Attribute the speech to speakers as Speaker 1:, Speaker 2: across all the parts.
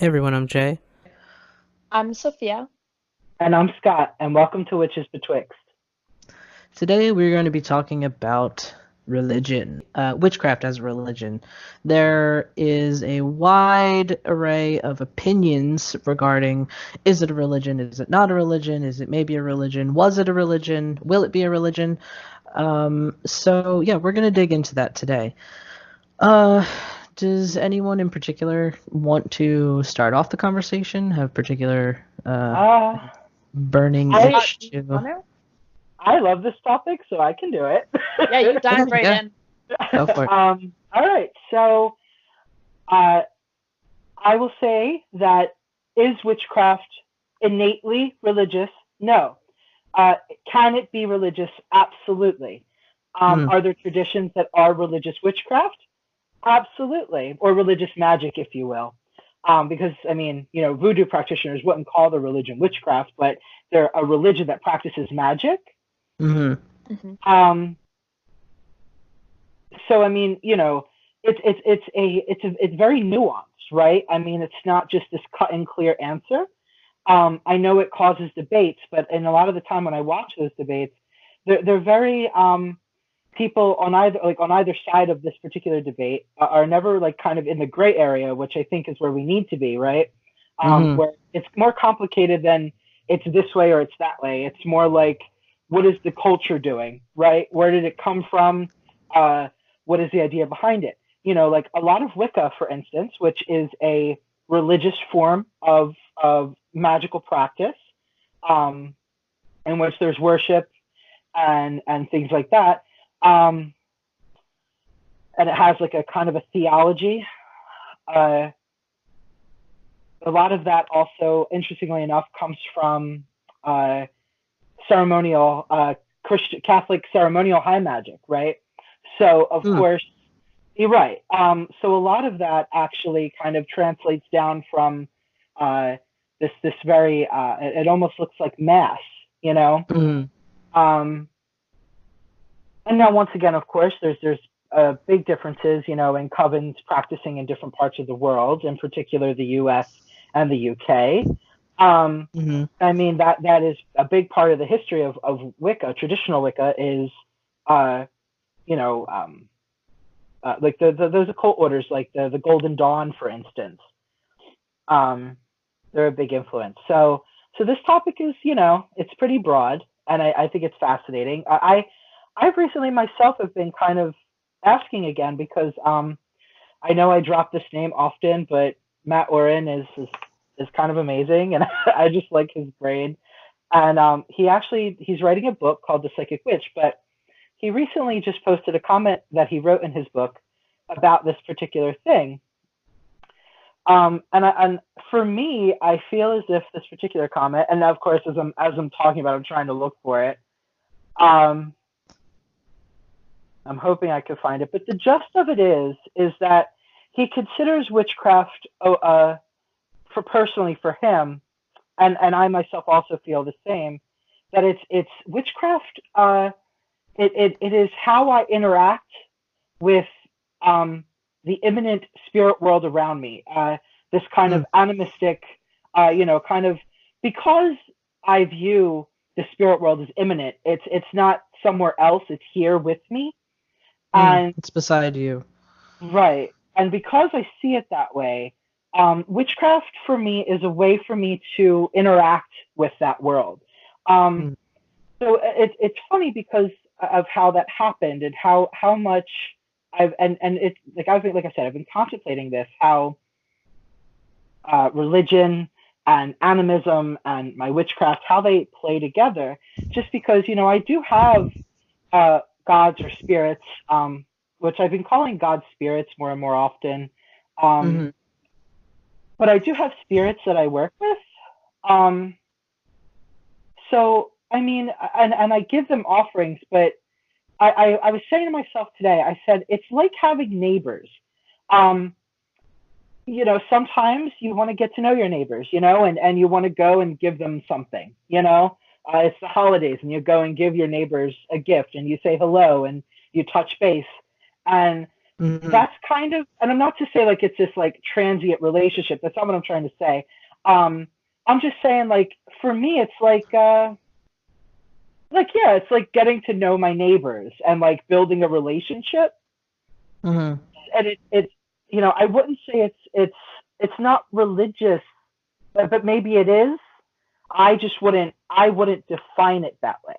Speaker 1: Hey everyone, I'm Jay.
Speaker 2: I'm Sophia.
Speaker 3: And I'm Scott, and welcome to Witches Betwixt.
Speaker 1: Today we're going to be talking about religion, witchcraft as a religion. There is a wide array of opinions regarding, is it a religion, is it not a religion, is it maybe a religion, was it a religion, will it be a religion? So yeah, we're going to dig into that today. Uh, does anyone in particular want to start off the conversation? Have particular
Speaker 3: Uh,
Speaker 1: burning
Speaker 3: I
Speaker 1: itch
Speaker 2: Do you
Speaker 1: to
Speaker 2: want to?
Speaker 3: I love this topic, so I can do it.
Speaker 2: Yeah, you dive right
Speaker 1: yeah,
Speaker 2: in.
Speaker 1: go for it.
Speaker 3: All right, so uh, I will say that is witchcraft innately religious? No. Can it be religious? Absolutely.
Speaker 1: Hmm.
Speaker 3: Are there traditions that are religious witchcraft? Absolutely, or religious magic, if you will. Because I mean, voodoo practitioners wouldn't call their religion witchcraft, but they're a religion that practices magic.
Speaker 1: Hmm.
Speaker 2: Hmm.
Speaker 3: Um, so I mean, it's very nuanced, right? I mean, it's not just this cut and clear answer. I know it causes debates, but and a lot of the time when I watch those debates, they're very people on either side of this particular debate are never like kind of in the gray area, which I think is where we need to be, right?
Speaker 1: Hmm.
Speaker 3: Where it's more complicated than it's this way or it's that way. It's more like what is the culture doing, right? Where did it come from? Uh, what is the idea behind it? Like a lot of Wicca, for instance, which is a religious form of magical practice, um, in which there's worship and things like that. Um, and it has like a kind of a theology. Uh, a lot of that also, interestingly enough, comes from uh, ceremonial Christian Catholic ceremonial high magic, right? So of
Speaker 1: Hmm.
Speaker 3: course, you're right. So a lot of that actually kind of translates down from uh, this very it almost looks like mass, you know.
Speaker 1: Hmm.
Speaker 3: Um, and now once again, of course, there's big differences, in covens practicing in different parts of the world, in particular the U.S. and the U.K.
Speaker 1: Hmm.
Speaker 3: I mean that is a big part of the history of Wicca. Traditional Wicca is, uh, you know, like those occult orders, like the Golden Dawn, for instance. Um, they're a big influence. So this topic is, it's pretty broad, and I think it's fascinating. I've recently myself have been kind of asking again because I know I drop this name often, but Matt Oren is kind of amazing, and I just like his brain. And he's writing a book called The Psychic Witch, but he recently just posted a comment that he wrote in his book about this particular thing. And for me, I feel as if this particular comment, and of course, as I'm talking about, I'm trying to look for it. Um, I'm hoping I can find it, but the gist of it is that he considers witchcraft, for personally for him, and I myself also feel the same, that it's witchcraft. It is how I interact with um, the imminent spirit world around me. This kind
Speaker 1: Hmm.
Speaker 3: of animistic, kind of because I view the spirit world as imminent. It's not somewhere else. It's here with me.
Speaker 1: Hmm.
Speaker 3: And
Speaker 1: It's beside you.
Speaker 3: right, and because I see it that way, witchcraft for me is a way for me to interact with that world. Um,
Speaker 1: Hmm.
Speaker 3: so it's funny because of how that happened and how much and it's like like I said, I've been contemplating this, how religion and animism and my witchcraft, how they play together, just because I do have gods or spirits, which I've been calling God spirits more and more often. Um,
Speaker 1: Hmm.
Speaker 3: but I do have spirits that I work with. Um, so I mean, and I give them offerings, but I was saying to myself today, I said, it's like having neighbors. Um, sometimes you want to get to know your neighbors, and you want to go and give them something, it's the holidays and you go and give your neighbors a gift and you say hello and you touch base. And that's kind of, and I'm not to say like it's this like transient relationship. That's not what I'm trying to say. I'm just saying like for me, it's yeah, it's like getting to know my neighbors and like building a relationship.
Speaker 1: Mm-hmm.
Speaker 3: And it's I wouldn't say it's not religious, but maybe it is. I wouldn't define it that way.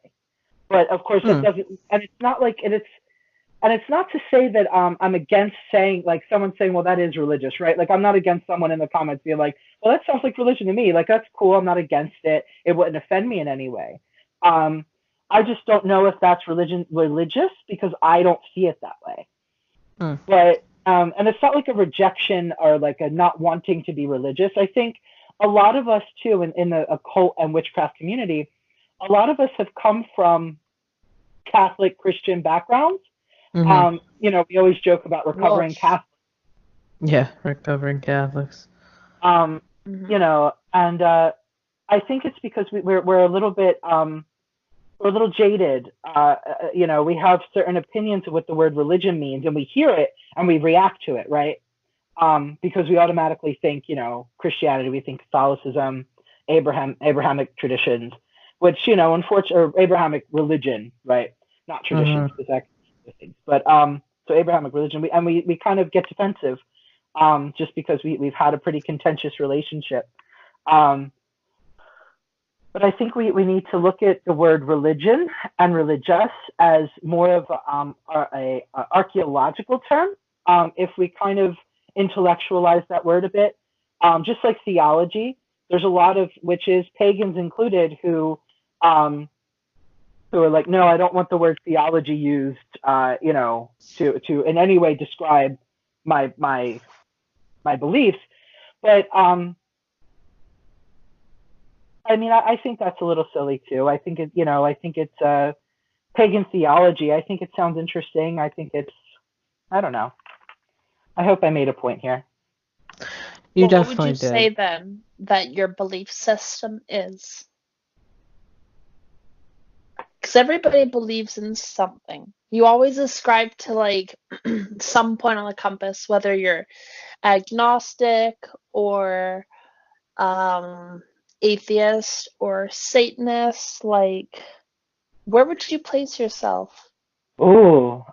Speaker 3: But of course that doesn't, and it's not like, and it's not to say that I'm against saying like someone saying, well, that is religious, right? Like I'm not against someone in the comments being like, well, that sounds like religion to me. Like that's cool. I'm not against it. It wouldn't offend me in any way. I just don't know if that's religious because I don't see it that way. But and it's not like a rejection or like a not wanting to be religious. I think a lot of us too in the occult and witchcraft community, a lot of us have come from Catholic Christian backgrounds. We always joke about recovering Catholics.
Speaker 1: Yeah, recovering Catholics.
Speaker 3: And I think it's because we're a little bit we're a little jaded. We have certain opinions of what the word religion means, and we hear it and we react to it, right? Because we automatically think, Christianity, we think Catholicism, Abrahamic traditions, which, unfortunately, or Abrahamic religion, right? Not traditions, but so Abrahamic religion, we kind of get defensive, just because we've had a pretty contentious relationship. But I think we need to look at the word religion and religious as more of a archaeological term. If we kind of intellectualize that word a bit, just like theology, there's a lot of witches, pagans included, who are like, no, I don't want the word theology used, to in any way describe my beliefs. But I think that's a little silly too. I think it's pagan theology. I think it sounds interesting. I don't know. I hope I made a point here.
Speaker 1: You definitely
Speaker 2: what would you
Speaker 1: did.
Speaker 2: say then that your belief system is? Because everybody believes in something. You always ascribe to like some point on the compass, whether you're agnostic or atheist or Satanist. Like, where would you place yourself?
Speaker 3: Wow.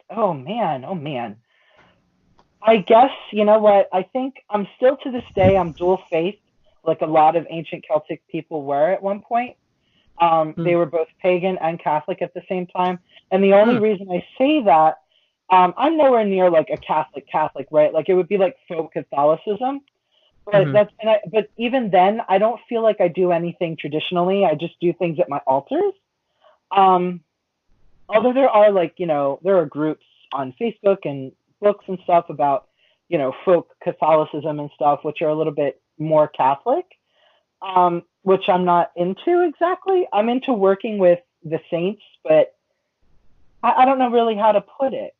Speaker 3: Oh man. I guess, you know what? I think I'm still to this day, I'm dual faith, like a lot of ancient Celtic people were at one point. They were both pagan and Catholic at the same time. And the only reason I say that, I'm nowhere near like a Catholic, right? Like it would be like folk Catholicism. But but even then, I don't feel like I do anything traditionally. I just do things at my altars. Although there are there are groups on Facebook and books and stuff about, folk Catholicism and stuff, which are a little bit more Catholic, which I'm not into exactly. I'm into working with the saints, but I don't know really how to put it.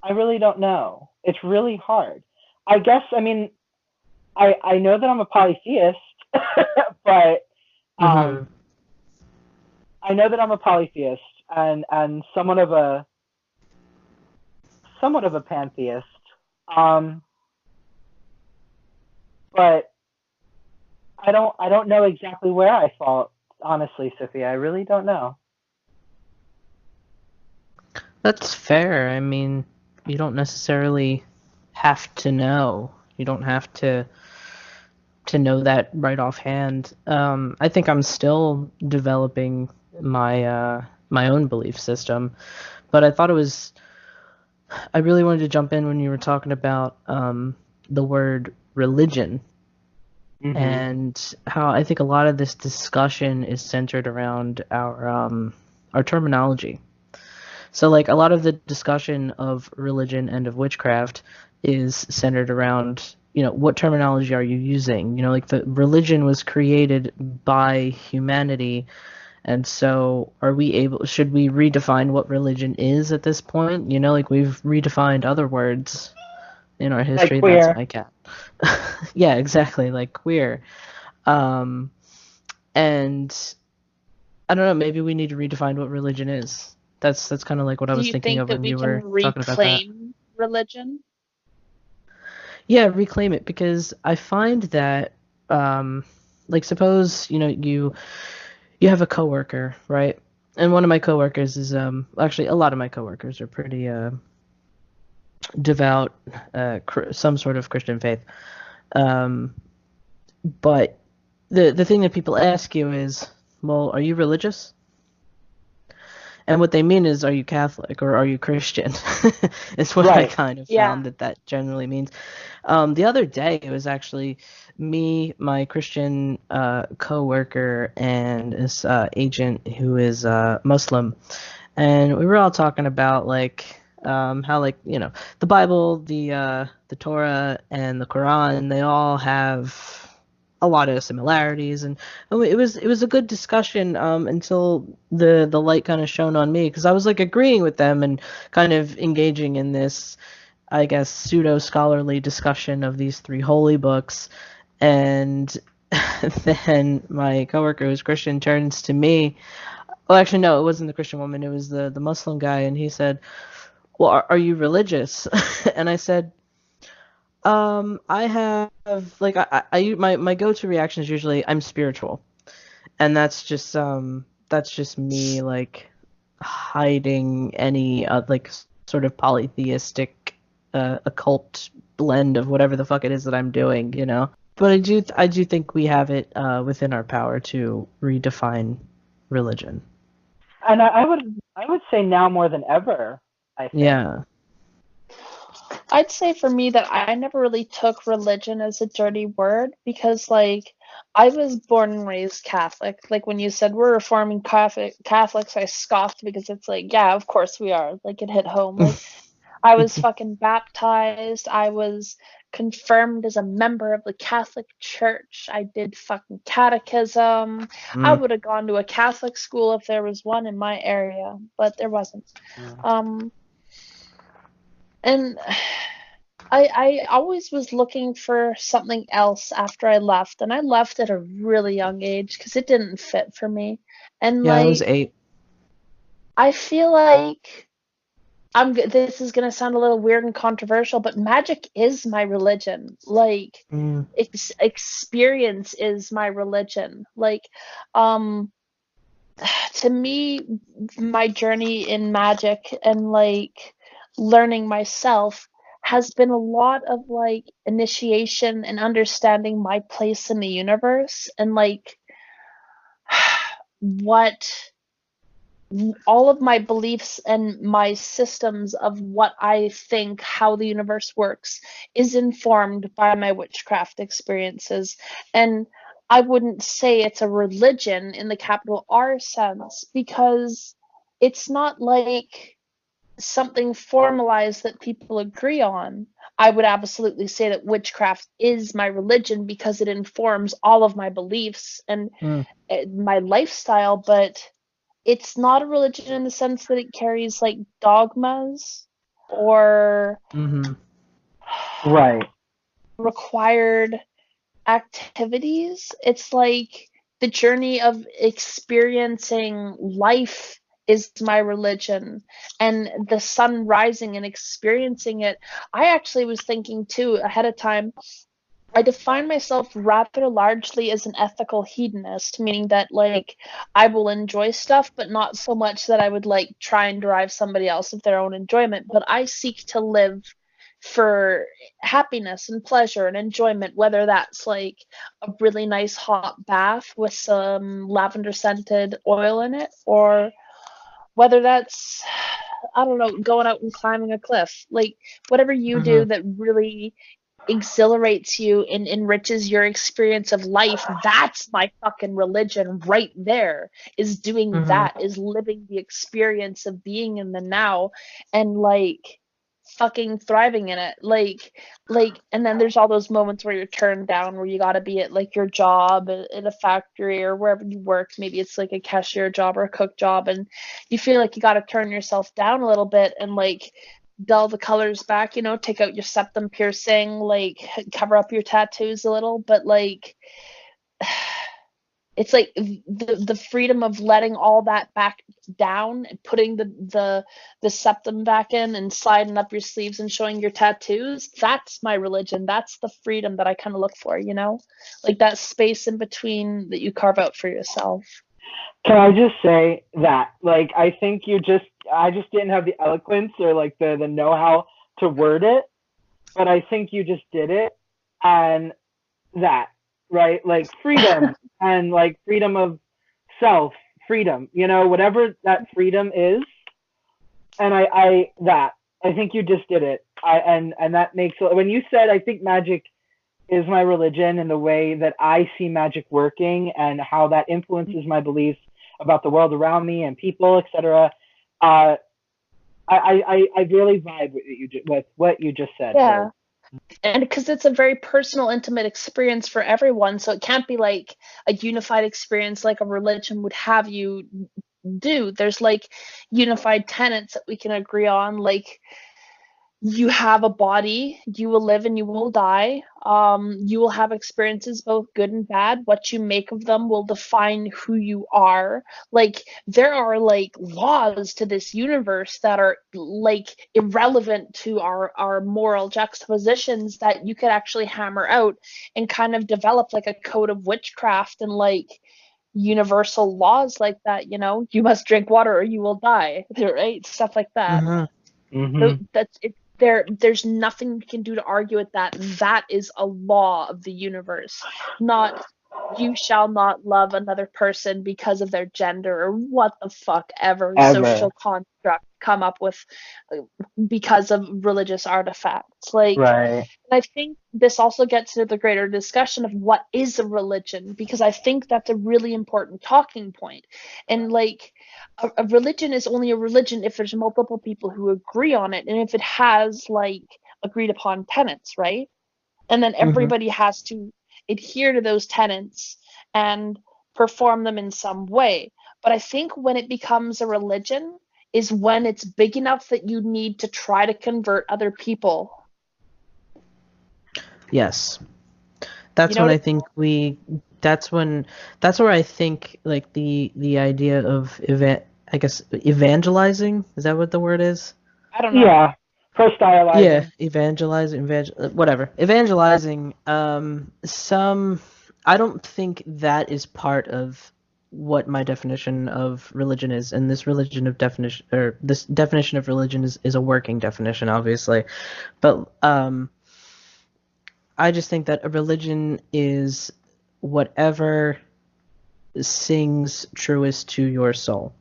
Speaker 3: I really don't know. It's really hard. I guess, I know that I'm a polytheist, but I know that I'm a polytheist and somewhat of a pantheist. But I don't know exactly where I fall, honestly, Sophia. I really don't know.
Speaker 1: That's fair. You don't necessarily have to know. You don't have to know that right offhand. I think I'm still developing my my own belief system, but I thought I really wanted to jump in when you were talking about the word religion, and how I think a lot of this discussion is centered around our terminology. So like a lot of the discussion of religion and of witchcraft is centered around, what terminology are you using? Like the religion was created by humanity, and so should we redefine what religion is at this point? Like we've redefined other words in our history.
Speaker 3: Like queer.
Speaker 1: That's my cat. Yeah, exactly, like queer. And I don't know, maybe we need to redefine what religion is. That's kind of like what I
Speaker 2: Do
Speaker 1: was
Speaker 2: you
Speaker 1: thinking
Speaker 2: think
Speaker 1: of
Speaker 2: that
Speaker 1: when
Speaker 2: we
Speaker 1: you
Speaker 2: can
Speaker 1: were talking about that.
Speaker 2: reclaim religion?
Speaker 1: Yeah, reclaim it, because I find that, like, suppose, you have a coworker, right? And one of my coworkers is, actually, a lot of my coworkers are pretty devout, some sort of Christian faith. Um, but the thing that people ask you is, well, are you religious? And what they mean is, are you Catholic or are you Christian? Is what I
Speaker 3: Right.
Speaker 1: kind of
Speaker 2: Yeah.
Speaker 1: found that generally means. The other day, it was actually me, my Christian coworker, and this agent who is Muslim, and we were all talking about like how, like, the Bible, the Torah, and the Quran, they all have a lot of similarities, and it was a good discussion until the light kind of shone on me, because I was like agreeing with them and kind of engaging in this, I guess, pseudo scholarly discussion of these three holy books. And then my coworker, who's Christian, turns to me. Well, actually, no, it wasn't the Christian woman. It was the Muslim guy, and he said, "Well, are you religious?" And I said, I have, like, my go-to reaction is usually I'm spiritual, and that's just me, like, hiding any like sort of polytheistic occult blend of whatever the fuck it is that I'm doing, you know. But I do think we have it within our power to redefine religion.
Speaker 3: And I would say now more than ever, I think.
Speaker 1: Yeah.
Speaker 2: I'd say for me that I never really took religion as a dirty word because, like, I was born and raised Catholic. Like, when you said we're reforming Catholics, I scoffed because it's like, yeah, of course we are. Like, it hit home. Like, I was fucking baptized. I was confirmed as a member of the Catholic Church. I did fucking catechism. I
Speaker 1: Mm.
Speaker 2: would have gone to a Catholic school if there was one in my area, but there wasn't. Um, and I always was looking for something else after I left, and I left at a really young age because it didn't fit for me. And
Speaker 1: Yeah, I was
Speaker 2: like,
Speaker 1: 8.
Speaker 2: I feel like this is gonna sound a little weird and controversial, but magic is my religion. Like,
Speaker 1: Mm.
Speaker 2: experience is my religion. Like, um, to me, my journey in magic and like learning myself has been a lot of like initiation and understanding my place in the universe and like what all of my beliefs and my systems of what I think how the universe works is informed by my witchcraft experiences. And I wouldn't say it's a religion in the capital R sense because it's not like something formalized that people agree on. I would absolutely say that witchcraft is my religion because it informs all of my beliefs and
Speaker 1: Mm.
Speaker 2: my lifestyle, but it's not a religion in the sense that it carries like dogmas or
Speaker 1: Mm-hmm.
Speaker 3: Right.
Speaker 2: required activities. It's like the journey of experiencing life is my religion, and the sun rising and experiencing it. I actually was thinking too ahead of time. I define myself rather largely as an ethical hedonist, meaning that like I will enjoy stuff, but not so much that I would like try and derive somebody else of their own enjoyment. But I seek to live for happiness and pleasure and enjoyment, whether that's like a really nice hot bath with some lavender scented oil in it, or whether that's, I don't know, going out and climbing a cliff. Like, whatever you
Speaker 1: Mm-hmm.
Speaker 2: do that really exhilarates you and enriches your experience of life, that's my fucking religion right there. Is doing
Speaker 1: Mm-hmm.
Speaker 2: that, is living the experience of being in the now and like fucking thriving in it. Like and then there's all those moments where you're turned down, where you got to be at like your job at a factory or wherever you work. Maybe it's like a cashier job or a cook job, and you feel like you got to turn yourself down a little bit and like dull the colors back, you know, take out your septum piercing, like cover up your tattoos a little, but like It's like the freedom of letting all that back down and putting the septum back in and sliding up your sleeves and showing your tattoos. That's my religion. That's the freedom that I kind of look for, you know? Like that space in between that you carve out for yourself.
Speaker 3: Can I just say that, like, I think I just didn't have the eloquence or like the know-how to word it, but I think you just did it. And that, right? Like freedom and like freedom of self, freedom, you know, whatever that freedom is. And I think you just did it. And that makes, when you said, I think magic is my religion and the way that I see magic working and how that influences my beliefs about the world around me and people, etc. I really vibe with what you just said.
Speaker 2: Yeah. And because it's a very personal, intimate experience for everyone, so it can't be like a unified experience like a religion would have you do. There's like unified tenets that we can agree on, like you have a body, you will live and you will die. You will have experiences, both good and bad. What you make of them will define who you are. Like, there are like laws to this universe that are like irrelevant to our moral juxtapositions that you could actually hammer out and kind of develop like a code of witchcraft and like universal laws like that. You know, you must drink water or you will die, right? Stuff like that. So that's it. There's nothing you can do to argue with that. That is a law of the universe, not you shall not love another person because of their gender or what the fuck ever social construct come up with because of religious artifacts. Like,
Speaker 3: right.
Speaker 2: I think this also gets to the greater discussion of what is a religion, because I think that's a really important talking point. And like, a religion is only a religion if there's multiple people who agree on it and if it has like agreed upon tenets, right? And then everybody has to adhere to those tenets and perform them in some way. But I think when it becomes a religion is when it's big enough that you need to try to convert other people.
Speaker 1: Yes. That's when I think that's where I think like the idea of evangelizing, is that what the word is?
Speaker 2: I don't know.
Speaker 3: Yeah. Pro-stylizing.
Speaker 1: Yeah, whatever. Evangelizing, I don't think that is part of what my definition of religion is, and this definition of religion is a working definition, obviously. But I just think that a religion is whatever sings truest to your soul.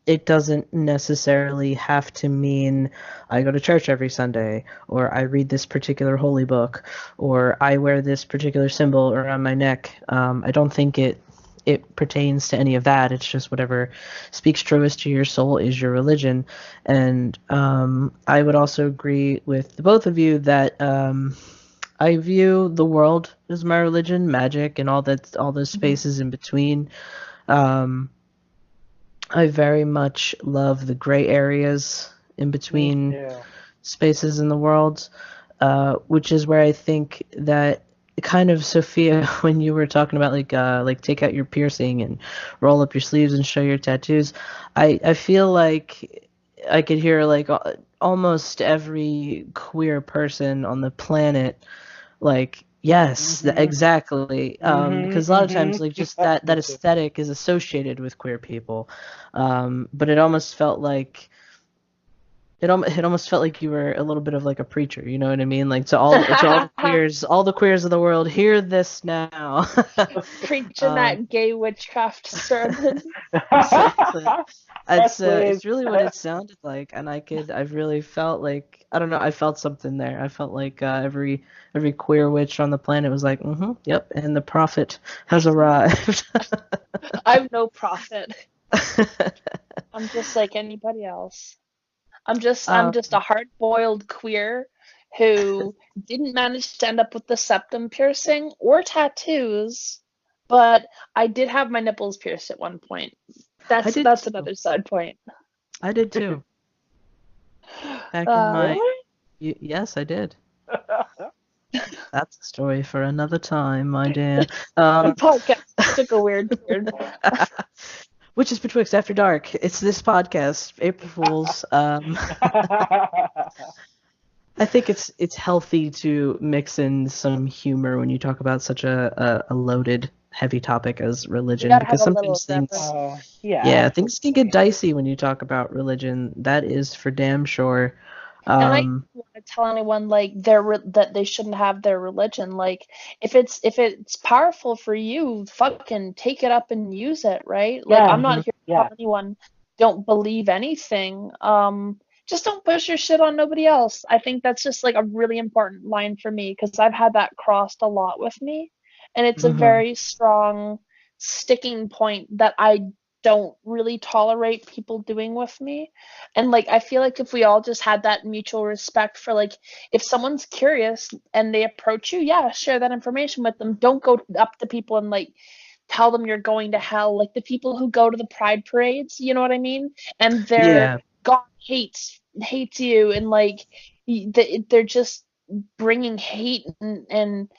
Speaker 1: It doesn't necessarily have to mean I go to church every Sunday, or I read this particular holy book, or I wear this particular symbol around my neck. I don't think it pertains to any of that. It's just whatever speaks truest to your soul is your religion. And I would also agree with the both of you that I view the world as my religion, magic, and all those spaces in between. I very much love the gray areas in between spaces in the world, which is where I think that kind of, Sophia, when you were talking about like take out your piercing and roll up your sleeves and show your tattoos, I feel like I could hear like almost every queer person on the planet like, yes, exactly. Because a lot of times, like, just that aesthetic is associated with queer people, but it almost felt like it almost felt like you were a little bit of like a preacher. You know what I mean? Like, to all the queers of the world, hear this now.
Speaker 2: Preaching that gay witchcraft sermon.
Speaker 1: It's really what it sounded like, and I've really felt like, I don't know, I felt something there. I felt like every queer witch on the planet was like, yep, and the prophet has arrived.
Speaker 2: I'm no prophet. I'm just like anybody else. I'm just a hard-boiled queer who didn't manage to end up with the septum piercing or tattoos, but I did have my nipples pierced at one point. That's another side point.
Speaker 1: I did too. Back in my yes, I did. That's a story for another time, my dear.
Speaker 2: The podcast took a weird turn.
Speaker 1: Which is Betwixt After Dark. It's this podcast, April Fools. I think it's healthy to mix in some humor when you talk about such a loaded, heavy topic as religion,
Speaker 2: gotta
Speaker 1: because
Speaker 2: have a little
Speaker 1: sometimes things,
Speaker 2: of that,
Speaker 3: Yeah.
Speaker 1: things can get dicey when you talk about religion. That is for damn sure.
Speaker 2: And I don't want to tell anyone like that they shouldn't have their religion. Like if it's powerful for you, fucking take it up and use it, right? Like I'm not here to tell anyone don't believe anything. Just don't push your shit on nobody else. I think that's just like a really important line for me because I've had that crossed a lot with me, and it's a very strong sticking point that I don't really tolerate people doing with me. And like I feel like if we all just had that mutual respect for like if someone's curious and they approach you, yeah, share that information with them. Don't go up to people and like tell them you're going to hell. Like the people who go to the pride parades, you know what I mean? And their God hates you, and like they're just bringing hate and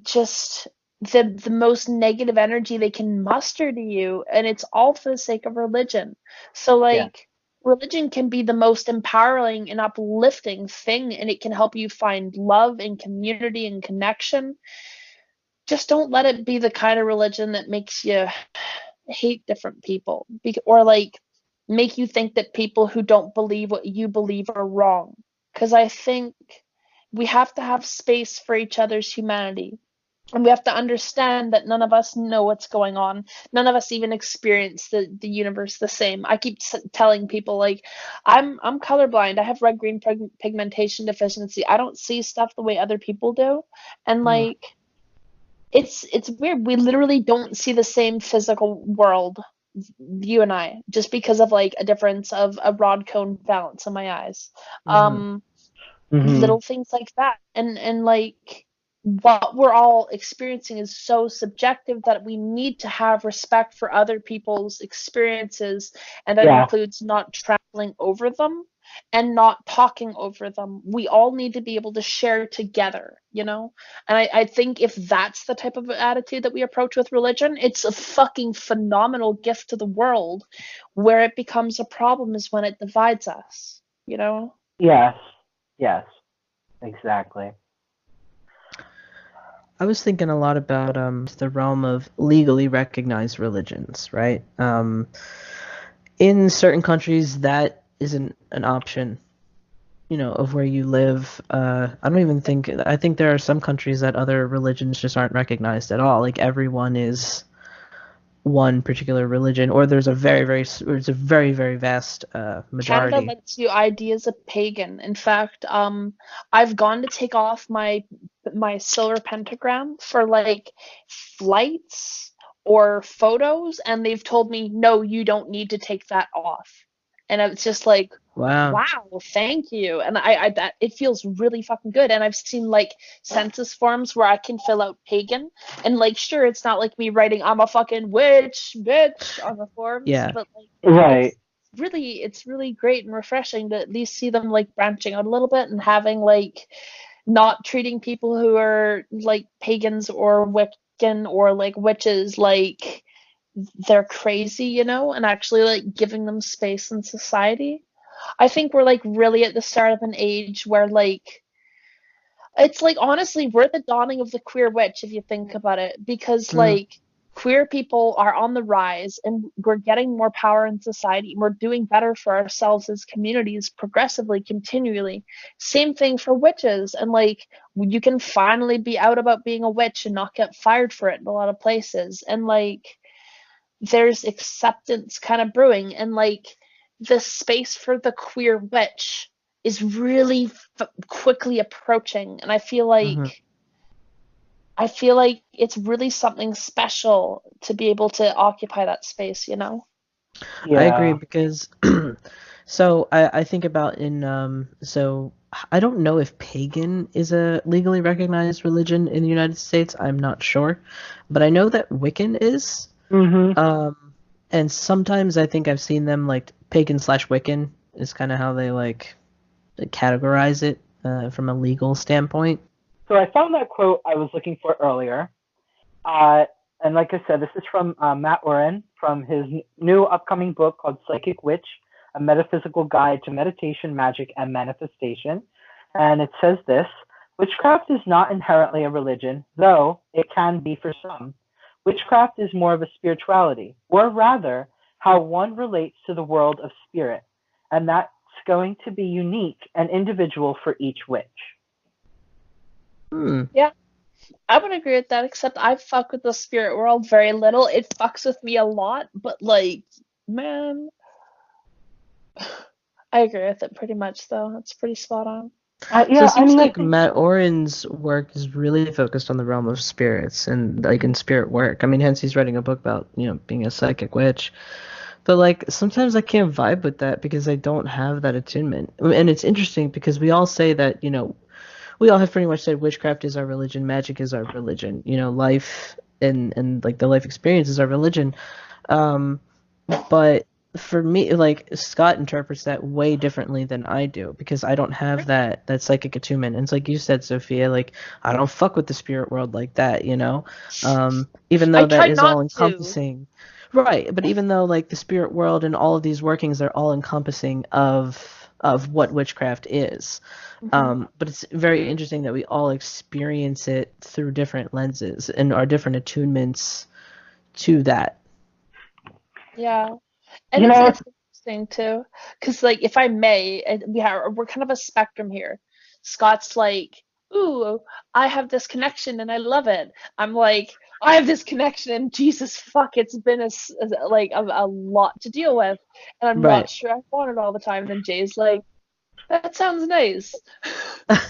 Speaker 2: just the most negative energy they can muster to you, and it's all for the sake of religion. So like religion can be the most empowering and uplifting thing, and it can help you find love and community and connection. Just don't let it be the kind of religion that makes you hate different people or like make you think that people who don't believe what you believe are wrong, because I think we have to have space for each other's humanity. And we have to understand that none of us know what's going on. None of us even experience the universe the same. I keep telling people like, I'm colorblind. I have red green pigmentation deficiency. I don't see stuff the way other people do, and like, it's weird. We literally don't see the same physical world, you and I, just because of like a difference of a rod cone balance in my eyes. Little things like that, and like what we're all experiencing is so subjective that we need to have respect for other people's experiences, and that includes not trampling over them and not talking over them. We all need to be able to share together, you know? And I think if that's the type of attitude that we approach with religion, it's a fucking phenomenal gift to the world. Where it becomes a problem is when it divides us, you know?
Speaker 3: Yes, exactly.
Speaker 1: I was thinking a lot about the realm of legally recognized religions, right? In certain countries, that isn't an option, of where you live. I think there are some countries that other religions just aren't recognized at all. Like everyone is one particular religion, or there's a very, very vast majority.
Speaker 2: Canada lets you ID as a pagan. In fact, I've gone to take off my silver pentagram for like flights or photos, and they've told me, no, you don't need to take that off. And it's just like, wow, thank you. And I that it feels really fucking good. And I've seen like census forms where I can fill out pagan, and like, sure, it's not like me writing I'm a fucking witch bitch on the forms, but like it's really great and refreshing to at least see them like branching out a little bit and having like not treating people who are like pagans or Wiccan or like witches like they're crazy, you know, and actually like giving them space in society. I think we're like really at the start of an age where like it's like honestly we're at the dawning of the queer witch if you think about it, because like queer people are on the rise and we're getting more power in society. We're doing better for ourselves as communities progressively, continually. Same thing for witches, and like you can finally be out about being a witch and not get fired for it in a lot of places, and like there's acceptance kind of brewing, and like the space for the queer witch is really quickly approaching, and I feel like it's really something special to be able to occupy that space, you know?
Speaker 1: I agree, because so I think about so I don't know if pagan is a legally recognized religion in the United States. I'm not sure, but I know that Wiccan is. And sometimes I think I've seen them like pagan/Wiccan is kind of how they like categorize it from a legal standpoint.
Speaker 3: So I found that quote I was looking for earlier. And like I said, this is from Matt Oren from his new upcoming book called Psychic Witch, A Metaphysical Guide to Meditation, Magic, and Manifestation. And it says this: witchcraft is not inherently a religion, though it can be for some. Witchcraft is more of a spirituality, or rather, how one relates to the world of spirit. And that's going to be unique and individual for each witch.
Speaker 2: Yeah, I would agree with that, except I fuck with the spirit world very little. It fucks with me a lot, but like, man, I agree with it pretty much, though. That's pretty spot on.
Speaker 1: So it seems like Matt Oren's work is really focused on the realm of spirits and like in spirit work. I mean, hence he's writing a book about, being a psychic witch. But like sometimes I can't vibe with that because I don't have that attunement. And it's interesting because we all say that, we all have pretty much said witchcraft is our religion, magic is our religion, life and like the life experience is our religion. But for me, like Scott interprets that way differently than I do because I don't have that psychic attunement. And it's like you said, Sophia, like I don't fuck with the spirit world like that, even though that is all encompassing. Right, but even though like the spirit world and all of these workings are all encompassing of what witchcraft is. But it's very interesting that we all experience it through different lenses and our different attunements to that.
Speaker 2: Yeah. And it's interesting too, because like if I may, we're kind of a spectrum here. Scott's like, ooh, I have this connection and I love it. I'm like, I have this connection and Jesus fuck, it's been a lot to deal with, and I'm not sure I want it all the time. And then Jay's like, that sounds nice.
Speaker 3: But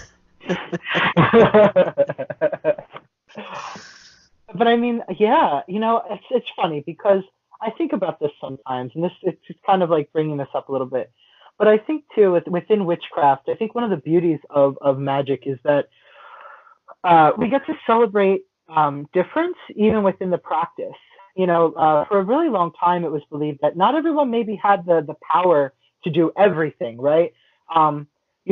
Speaker 3: I mean, yeah, it's funny because I think about this sometimes, and it's kind of like bringing this up a little bit. But I think too, within witchcraft, I think one of the beauties of magic is that we get to celebrate difference even within the practice. For a really long time, it was believed that not everyone maybe had the power to do everything, right? You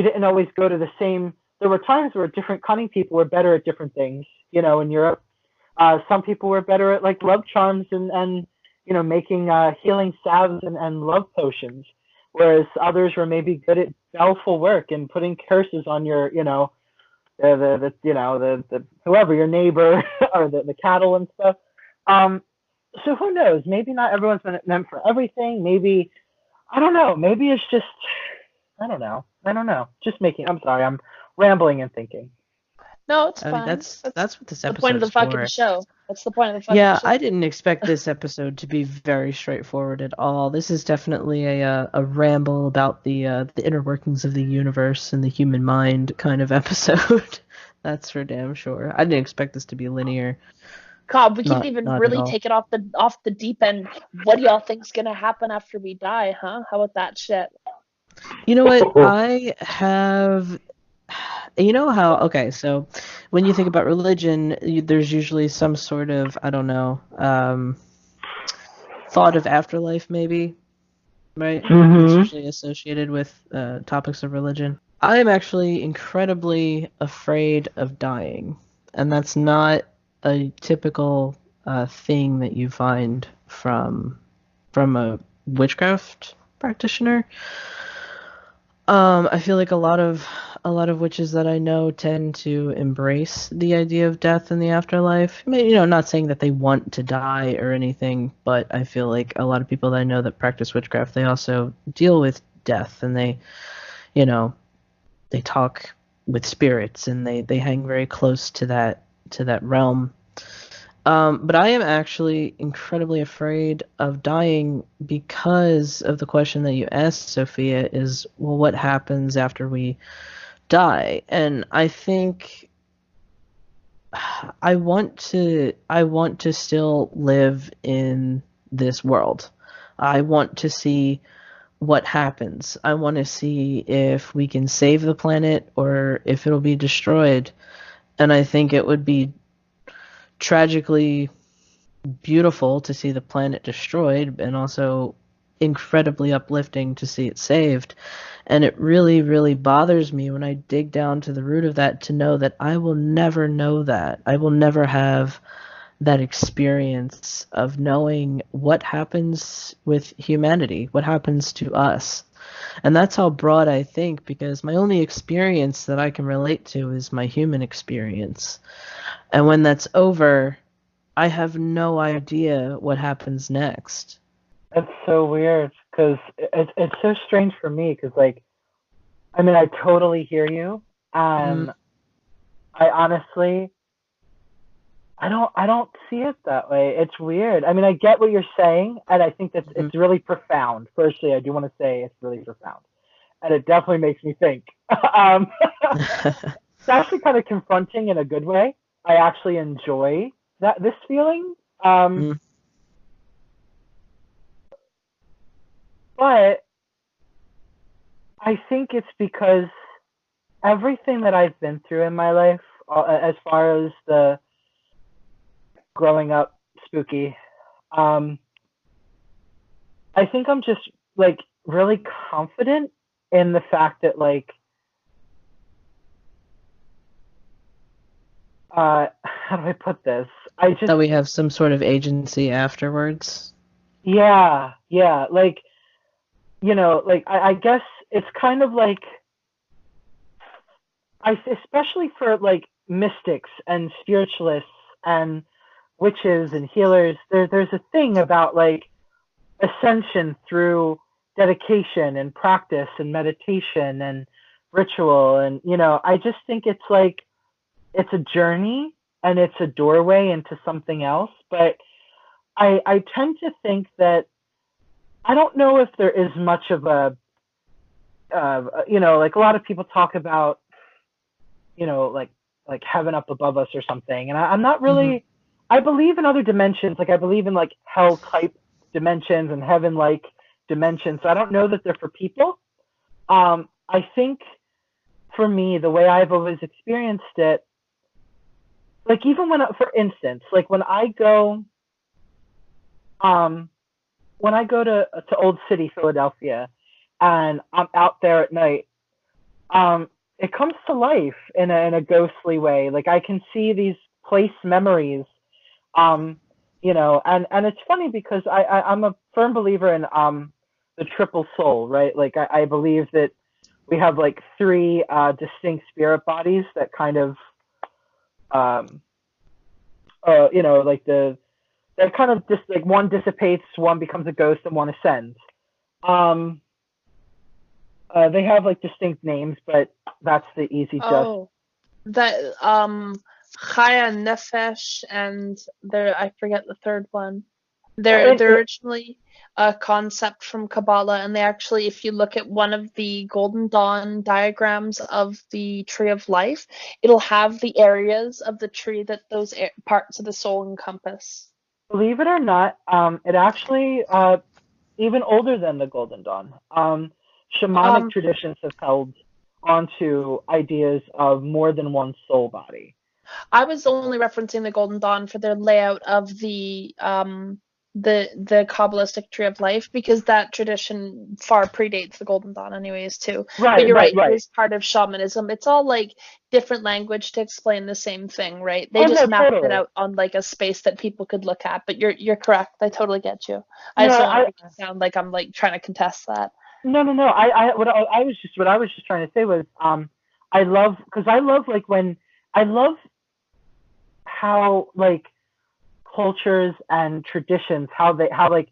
Speaker 3: didn't always go to the same. There were times where different cunning people were better at different things. In Europe, some people were better at like love charms and making healing salves and love potions, whereas others were maybe good at baleful work and putting curses on your, the whoever, your neighbor or the cattle and stuff. So who knows? Maybe not everyone's meant for everything. Maybe, I don't know. Maybe it's just, I don't know. Just I'm sorry. I'm rambling and thinking.
Speaker 2: No, it's fine.
Speaker 1: That's what this episode is for.
Speaker 2: The point of the fucking show. That's the point of the fucking show.
Speaker 1: Yeah, I didn't expect this episode to be very straightforward at all. This is definitely a ramble about the inner workings of the universe and the human mind kind of episode. That's for damn sure. I didn't expect this to be linear.
Speaker 2: God, we can't even really take it off the deep end. What do y'all think's gonna happen after we die, huh? How about that shit?
Speaker 1: You know what? I have. You know how, okay, so when you think about religion, there's usually some sort of, I don't know, thought of afterlife maybe, right? It's usually associated with topics of religion. I am actually incredibly afraid of dying, and that's not a typical thing that you find from a witchcraft practitioner. I feel like a lot of witches that I know tend to embrace the idea of death and the afterlife. I mean, not saying that they want to die or anything, but I feel like a lot of people that I know that practice witchcraft, they also deal with death, and they talk with spirits, and they hang very close to that realm. But I am actually incredibly afraid of dying because of the question that you asked, Sophia, is, well, what happens after we die? And I think I want to still live in this world. I want to see what happens. I want to see if we can save the planet or if it'll be destroyed. And I think it would be tragically beautiful to see the planet destroyed, and also incredibly uplifting to see it saved. And it really, really bothers me when I dig down to the root of that to know that I will never know that. I will never have that experience of knowing what happens with humanity, what happens to us. And that's how broad I think, because my only experience that I can relate to is my human experience. And when that's over, I have no idea what happens next.
Speaker 3: That's so weird because it's so strange for me because, like, I mean, I totally hear you, and I honestly, I don't see it that way. It's weird. I mean, I get what you're saying, and I think that it's really profound. Firstly, I do want to say it's really profound, and it definitely makes me think. It's actually kind of confronting in a good way. I actually enjoy this feeling. But I think it's because everything that I've been through in my life, as far as the growing up spooky, I think I'm just like really confident in the fact that, like, how do I put this?
Speaker 1: That we have some sort of agency afterwards.
Speaker 3: Yeah, like, you know, like I guess it's kind of like, especially for like mystics and spiritualists and witches and healers, there's a thing about like ascension through dedication and practice and meditation and ritual, and you know, I just think it's like it's a journey and it's a doorway into something else. But I tend to think that I don't know if there is much of a you know, like a lot of people talk about, you know, like heaven up above us or something, and I'm not really. I believe in other dimensions, like I believe in like hell type dimensions and heaven like dimensions. So I don't know that they're for people. I think for me, the way I've always experienced it, like even when, for instance, like when I go to Old City, Philadelphia, and I'm out there at night, it comes to life in a ghostly way. Like I can see these place memories, you know, and it's funny because I'm a firm believer in the triple soul, right? Like I believe that we have like three distinct spirit bodies that kind of, you know, like that kind of just like one dissipates, one becomes a ghost, and one ascends. They have like distinct names, but that's the easy
Speaker 2: that Chaya Nefesh and I forget the third one. They're originally a concept from Kabbalah, and they actually, if you look at one of the Golden Dawn diagrams of the Tree of Life, it'll have the areas of the tree that those parts of the soul encompass.
Speaker 3: Believe it or not, it actually even older than the Golden Dawn. Shamanic traditions have held onto ideas of more than one soul body.
Speaker 2: I was only referencing the Golden Dawn for their layout of the Kabbalistic Tree of Life, because that tradition far predates the Golden Dawn anyways too.
Speaker 3: Right,
Speaker 2: but you're right.
Speaker 3: It
Speaker 2: is part of shamanism. It's all like different language to explain the same thing, right? They just mapped it out on like a space that people could look at. But you're correct. I totally get you. I just don't want to sound like I'm like trying to contest that.
Speaker 3: No. What I was just trying to say was, I love how like cultures and traditions, how like,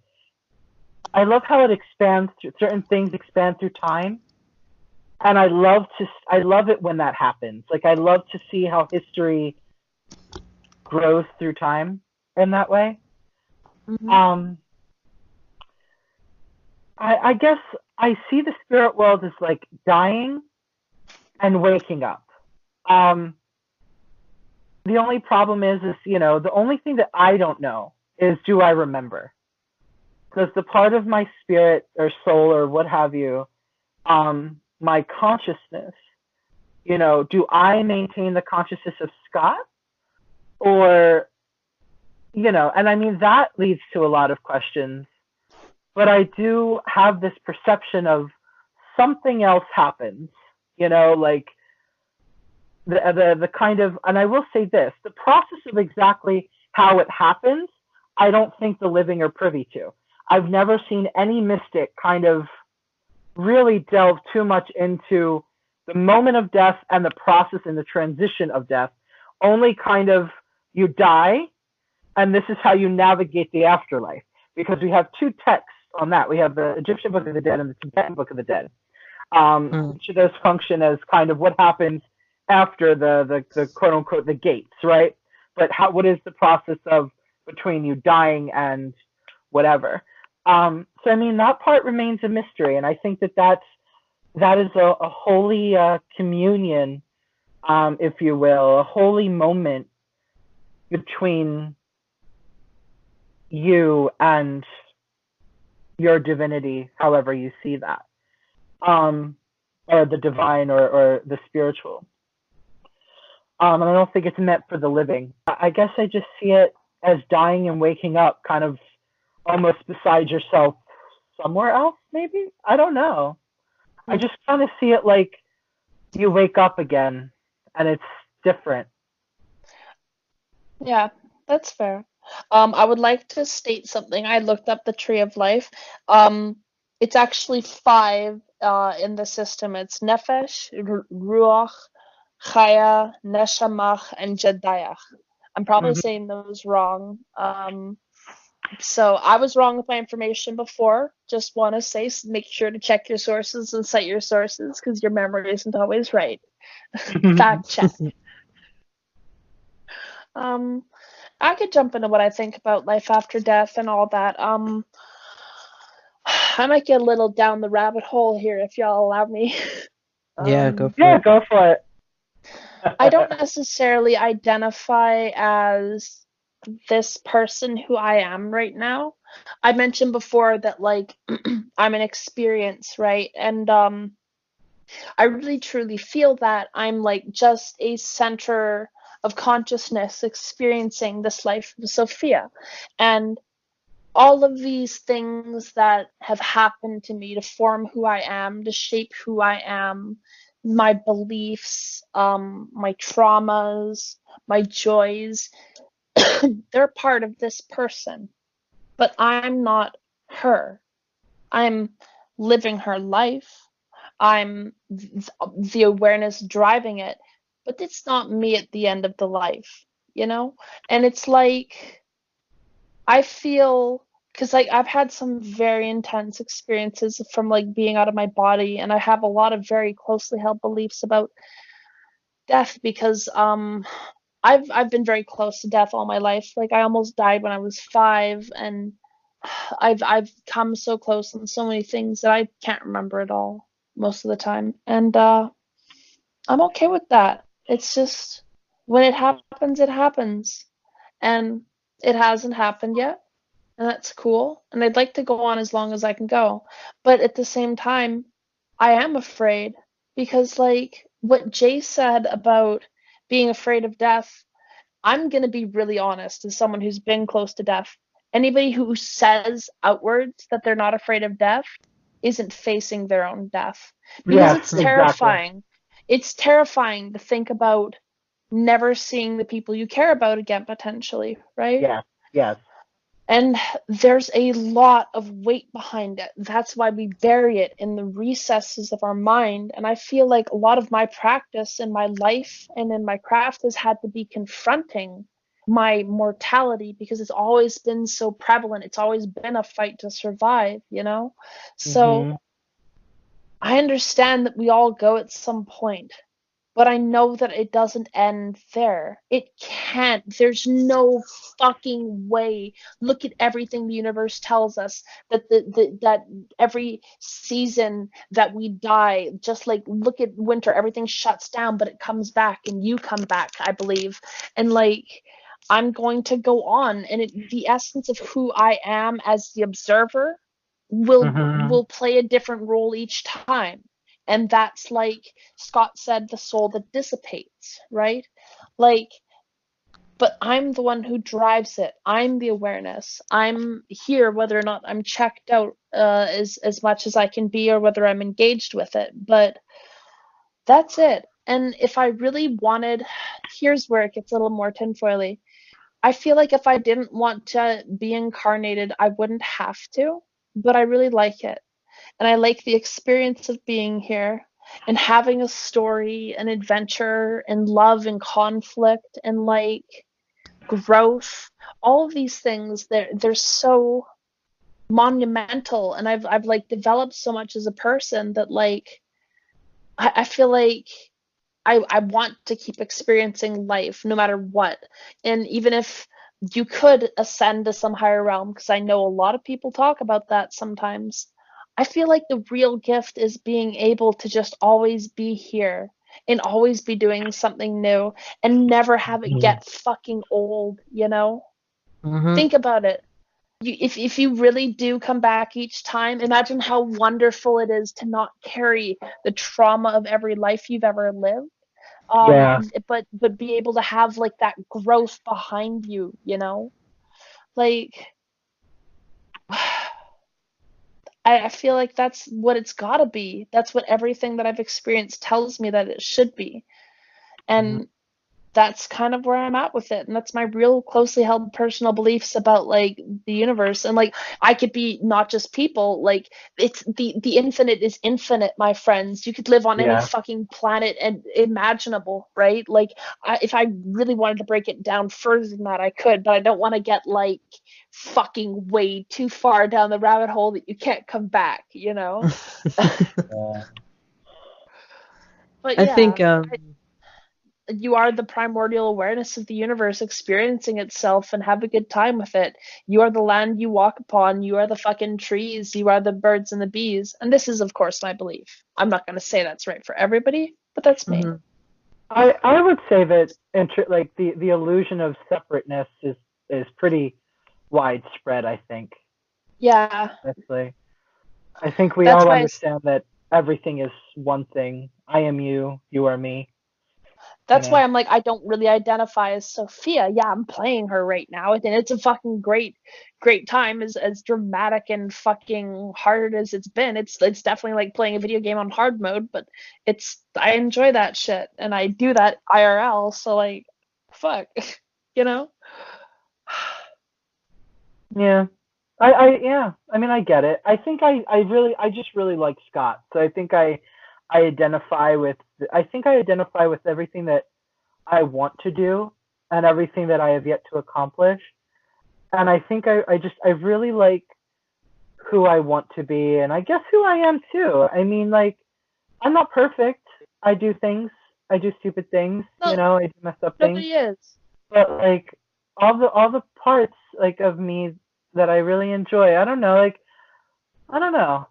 Speaker 3: I love how it expands through, certain things expand through time, and I love it when that happens. Like I love to see how history grows through time in that way. I guess I see the spirit world as like dying and waking up. The only problem is, you know, the only thing that I don't know is, do I remember? Because the part of my spirit or soul or what have you, my consciousness, you know, do I maintain the consciousness of Scott? Or, you know, and I mean, that leads to a lot of questions but I do have this perception of something else happens, like the kind of, and I will say this, the process of exactly how it happens, I don't think the living are privy to. I've never seen any mystic kind of really delve too much into the moment of death and the process and the transition of death. Only kind of, you die, and this is how you navigate the afterlife. Because we have two texts on that. We have the Egyptian Book of the Dead and the Tibetan Book of the Dead. Each of those function as kind of what happens after the quote unquote the gates, right? But what is the process of between you dying and whatever? So I mean, that part remains a mystery, and I think that is a holy communion, if you will, a holy moment between you and your divinity, however you see that, or the divine or the spiritual. And I don't think it's meant for the living. I guess I just see it as dying and waking up, kind of almost beside yourself somewhere else, maybe? I don't know. I just kind of see it like you wake up again and it's different.
Speaker 2: Yeah, that's fair. I would like to state something. I looked up the Tree of Life. It's actually 5 in the system. It's Nefesh, Ruach, Chaya, Neshamach, and Jedayach. I'm probably saying those wrong. So I was wrong with my information before. Just want to say, make sure to check your sources and cite your sources, because your memory isn't always right. Fact check. I could jump into what I think about life after death and all that. I might get a little down the rabbit hole here if y'all allow me.
Speaker 1: Yeah, go for
Speaker 3: Yeah,
Speaker 1: it.
Speaker 3: go for it.
Speaker 2: I don't necessarily identify as this person who I am right now. I mentioned before that, like, I'm an experience, right? And I really truly feel that I'm like just a center of consciousness experiencing this life of Sophia. And all of these things that have happened to me to form who I am, to shape who I am, my beliefs, my traumas, my joys, they're part of this person. But I'm not her. I'm living her life. I'm the awareness driving it, but it's not me at the end of the life, And it's like, I feel, because like I've had some very intense experiences from like being out of my body, and I have a lot of very closely held beliefs about death, because I've been very close to death all my life. Like, I almost died when I was 5, and I've come so close on so many things that I can't remember it all most of the time. And I'm okay with that. It's just, when it happens, it happens. And it hasn't happened yet. And that's cool. And I'd like to go on as long as I can go. But at the same time, I am afraid, because like what Jay said about being afraid of death, I'm going to be really honest as someone who's been close to death. Anybody who says outwards that they're not afraid of death isn't facing their own death. Because it's terrifying. Exactly. It's terrifying to think about never seeing the people you care about again, potentially, right?
Speaker 3: Yeah, yes.
Speaker 2: And there's a lot of weight behind it. That's why we bury it in the recesses of our mind. And I feel like a lot of my practice in my life and in my craft has had to be confronting my mortality, because it's always been so prevalent. It's always been a fight to survive, So I understand that we all go at some point. But I know that it doesn't end there. It can't. There's no fucking way. Look at everything the universe tells us, that that every season that we die, just like look at winter, everything shuts down, but it comes back, and you come back, I believe. And like, I'm going to go on, and the essence of who I am as the observer will play a different role each time. And that's, like Scott said, the soul that dissipates, right? Like, but I'm the one who drives it. I'm the awareness. I'm here whether or not I'm checked out as much as I can be, or whether I'm engaged with it. But that's it. And if I really wanted, here's where it gets a little more tinfoily. I feel like if I didn't want to be incarnated, I wouldn't have to, but I really like it. And I like the experience of being here and having a story, an adventure, and love and conflict and like growth. All of these things, they're so monumental, and I've like developed so much as a person that like I feel like I want to keep experiencing life no matter what. And even if you could ascend to some higher realm, because I know a lot of people talk about that sometimes, I feel like the real gift is being able to just always be here and always be doing something new and never have it get fucking old, you know?
Speaker 1: Mm-hmm.
Speaker 2: Think about it. If you really do come back each time, imagine how wonderful it is to not carry the trauma of every life you've ever lived.
Speaker 3: Yeah.
Speaker 2: But be able to have like that growth behind you, you know? Like I feel like that's what it's gotta be. That's what everything that I've experienced tells me that it should be. And that's kind of where I'm at with it. And that's my real closely held personal beliefs about like the universe. And like I could be not just people, like it's the infinite is infinite, my friends. You could live on any
Speaker 3: Yeah.
Speaker 2: fucking planet and imaginable, right? Like if I really wanted to break it down further than that, I could, but I don't want to get like fucking way too far down the rabbit hole that you can't come back, you know? But
Speaker 1: I
Speaker 2: yeah,
Speaker 1: think
Speaker 2: you are the primordial awareness of the universe experiencing itself, and have a good time with it. You are the land you walk upon. You are the fucking trees. You are the birds and the bees. And this is, of course, my belief. I'm not going to say that's right for everybody, but that's me.
Speaker 1: mhm.
Speaker 3: I would say that like the illusion of separateness is pretty widespread. I think.
Speaker 2: Yeah.
Speaker 3: Honestly, I think we
Speaker 2: That's
Speaker 3: all
Speaker 2: why
Speaker 3: understand that everything is one thing. I am you. You are me.
Speaker 2: That's why I'm like, I don't really identify as Sophia. Yeah, I'm playing her right now, and it's a fucking great time, as dramatic and fucking hard as it's been. It's definitely like playing a video game on hard mode, but I enjoy that shit, and I do that IRL. So like, fuck, you know?
Speaker 3: Yeah. Yeah. I mean, I get it. I think I just really like Scott. So I think I identify with everything that I want to do and everything that I have yet to accomplish. And I think I really like who I want to be, and I guess who I am too. I mean, like, I'm not perfect. I do things. I do stupid things.
Speaker 2: No,
Speaker 3: I do mess up things.
Speaker 2: nobody is.
Speaker 3: But like all the parts like of me that I really enjoy. I don't know. Like I don't know.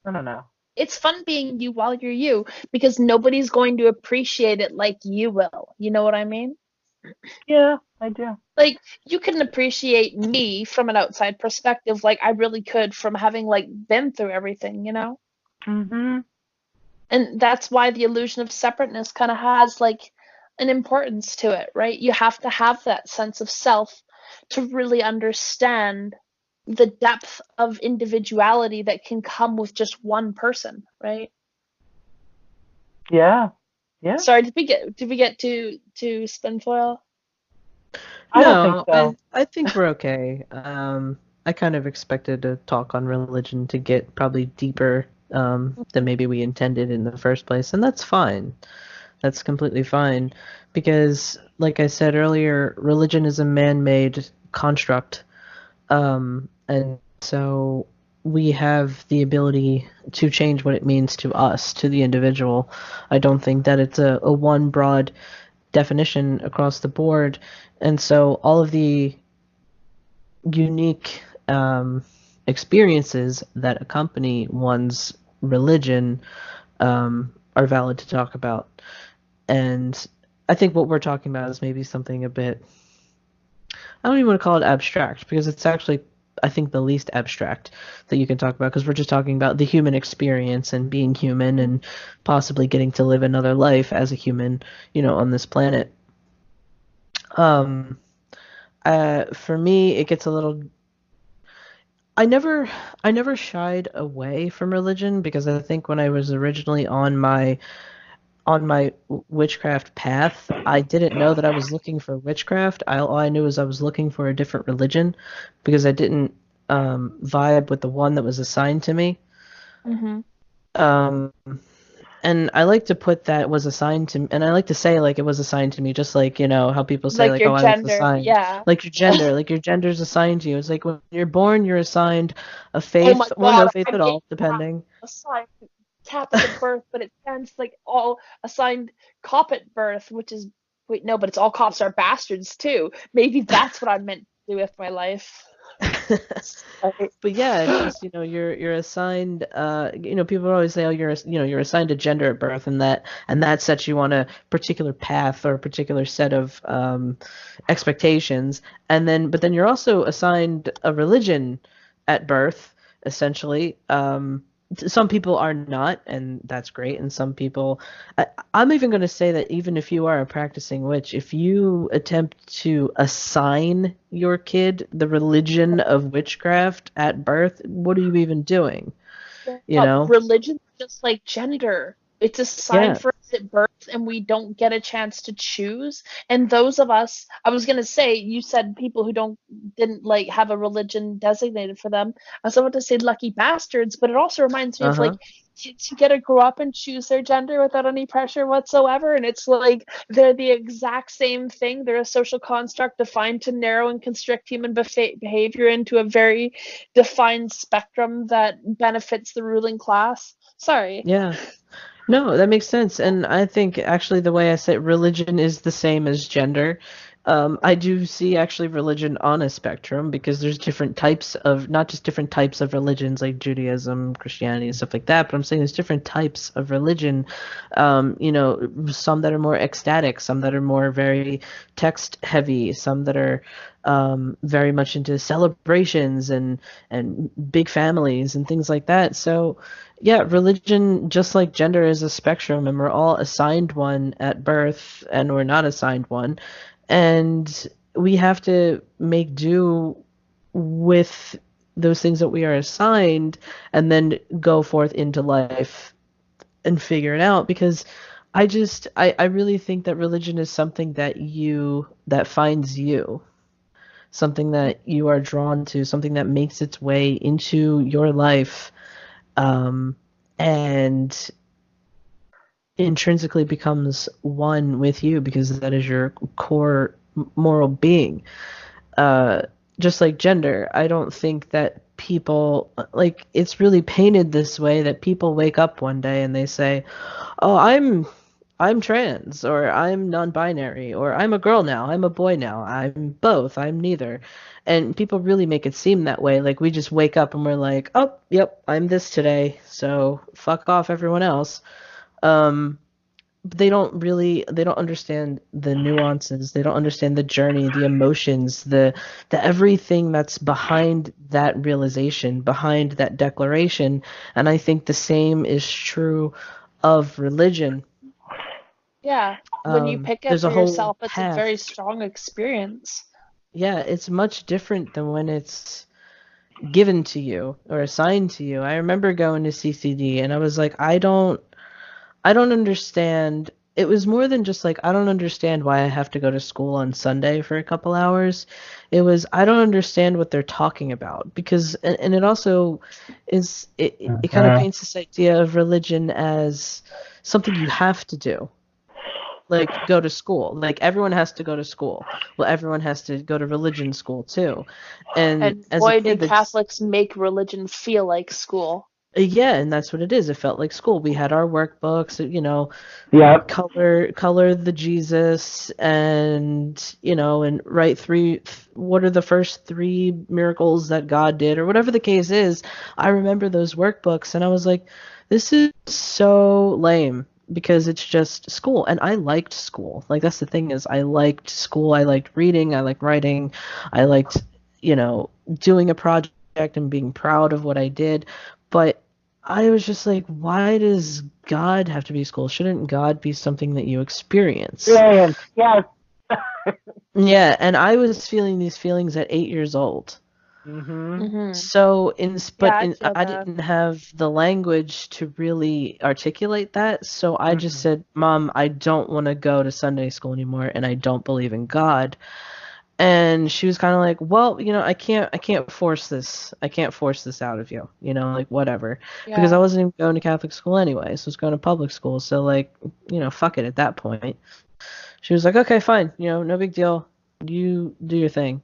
Speaker 3: I don't know.
Speaker 2: It's fun being you while you're you, because nobody's going to appreciate it like you will. You know what I mean?
Speaker 3: Yeah, I do.
Speaker 2: Like you can appreciate me from an outside perspective, like I really could from having like been through everything, you know?
Speaker 3: Mhm.
Speaker 2: And that's why the illusion of separateness kind of has like an importance to it, right? You have to have that sense of self to really understand the depth of individuality that can come with just one person, right?
Speaker 3: Yeah. Yeah.
Speaker 2: Sorry, did we get to spinfoil?
Speaker 3: I don't think so.
Speaker 1: I think we're okay. I kind of expected to talk on religion to get probably deeper than maybe we intended in the first place, and that's fine. That's completely fine, because, like I said earlier, religion is a man-made construct, and so we have the ability to change what it means to us, to the individual. I don't think that it's a one broad definition across the board, and so all of the unique experiences that accompany one's religion are valid to talk about. And I think what we're talking about is maybe something a bit, I don't even want to call it abstract, because it's actually, I think, the least abstract that you can talk about, because we're just talking about the human experience and being human and possibly getting to live another life as a human, on this planet. For me, it gets a little. I never shied away from religion because I think when I was originally on my witchcraft path, I didn't know that I was looking for witchcraft. All I knew was I was looking for a different religion because I didn't vibe with the one that was assigned to me.
Speaker 2: Mm-hmm.
Speaker 1: Um, and I like to put that was assigned to, and I like to say like it was assigned to me, just like how people say
Speaker 2: Like
Speaker 1: like,
Speaker 2: your
Speaker 1: oh, I was
Speaker 2: gender,
Speaker 1: assigned,
Speaker 2: yeah.
Speaker 1: like your gender's assigned to you. It's like when you're born, you're assigned a
Speaker 2: Oh my
Speaker 1: faith or no
Speaker 2: God,
Speaker 1: faith
Speaker 2: I'm
Speaker 1: at
Speaker 2: getting
Speaker 1: all, depending.
Speaker 2: assigned Catholic at birth, but it sounds like all assigned cop at birth, which is wait, no, but it's all cops are bastards too. Maybe that's what I'm meant to do with my life. Sorry.
Speaker 1: But yeah, it's just you're assigned people always say, oh, you're assigned a gender at birth, and that sets you on a particular path or a particular set of expectations, and then you're also assigned a religion at birth, essentially. Some people are not, and that's great, and some people I'm even going to say that even if you are a practicing witch, if you attempt to assign your kid the religion of witchcraft at birth, what are you even doing? You know?
Speaker 2: Religion's just like gender. It's assigned
Speaker 1: Yeah.
Speaker 2: for us at birth, and we don't get a chance to choose. And those of us, I was gonna say, you said people who didn't like have a religion designated for them. I was about to say lucky bastards, but it also reminds me of
Speaker 1: Uh-huh.
Speaker 2: like kids who get to grow up and choose their gender without any pressure whatsoever. And it's like they're the exact same thing. They're a social construct defined to narrow and constrict human behavior into a very defined spectrum that benefits the ruling class. Sorry.
Speaker 1: Yeah. No, that makes sense. And I think actually the way I say religion is the same as gender. I do see actually religion on a spectrum because there's different types of, not just different types of religions like Judaism, Christianity, and stuff like that, but I'm saying there's different types of religion. Some that are more ecstatic, some that are more very text heavy, some that are very much into celebrations and big families and things like that. So yeah, religion, just like gender, is a spectrum, and we're all assigned one at birth, and we're not assigned one. And we have to make do with those things that we are assigned and then go forth into life and figure it out because I really think that religion is something that finds you, something that you are drawn to, something that makes its way into your life, and intrinsically becomes one with you because that is your core moral being. Uh, just like gender, I don't think that people like it's really painted this way that people wake up one day and they say, "Oh, I'm trans, or I'm non-binary, or I'm a girl now, I'm a boy now, I'm both, I'm neither." And people really make it seem that way. Like we just wake up and we're like, "Oh, yep, I'm this today, so fuck off everyone else." Um, but they don't understand the nuances. They don't understand the journey, the emotions, the everything that's behind that realization, behind that declaration. And I think the same is true of religion.
Speaker 2: Yeah. When you pick it
Speaker 1: There's a
Speaker 2: for
Speaker 1: whole
Speaker 2: yourself, it's a
Speaker 1: path.
Speaker 2: very strong experience.
Speaker 1: Yeah, it's much different than when it's given to you or assigned to you. I remember going to CCD and I was like, I don't understand. It was more than just like, I don't understand why I have to go to school on Sunday for a couple hours. It was, I don't understand what they're talking about because, and it also it kind of paints this idea of religion as something you have to do. Like go to school. Like everyone has to go to school. Well, everyone has to go to religion school too. And
Speaker 2: And
Speaker 1: as a
Speaker 2: boy, do
Speaker 1: kid, that's
Speaker 2: Catholics make religion feel like school.
Speaker 1: yeah, and that's what it is. It felt like school. We had our workbooks,
Speaker 3: Yep.
Speaker 1: color the Jesus and and write what are the first three miracles that God did or whatever the case is. I remember those workbooks and I was like, this is so lame because it's just school and I liked school. Like that's the thing is I liked school. I liked reading, I liked writing, I liked, doing a project and being proud of what I did. But I was just like, why does God have to be school? Shouldn't God be something that you experience?
Speaker 3: Brilliant. Yes.
Speaker 1: Yeah, and I was feeling these feelings at 8 years old.
Speaker 2: Mhm.
Speaker 1: So
Speaker 2: Yeah, I feel
Speaker 1: I
Speaker 2: that.
Speaker 1: didn't have the language to really articulate that. So I just
Speaker 3: Mhm.
Speaker 1: said, Mom, I don't want to go to Sunday school anymore, and I don't believe in God. And she was kind of like, well, I can't force this. I can't force this out of you, like whatever. Because I
Speaker 2: Yeah.
Speaker 1: wasn't even going to Catholic school anyway, so I was going to public school. So like, fuck it at that point. She was like, okay, fine, no big deal. You do your thing.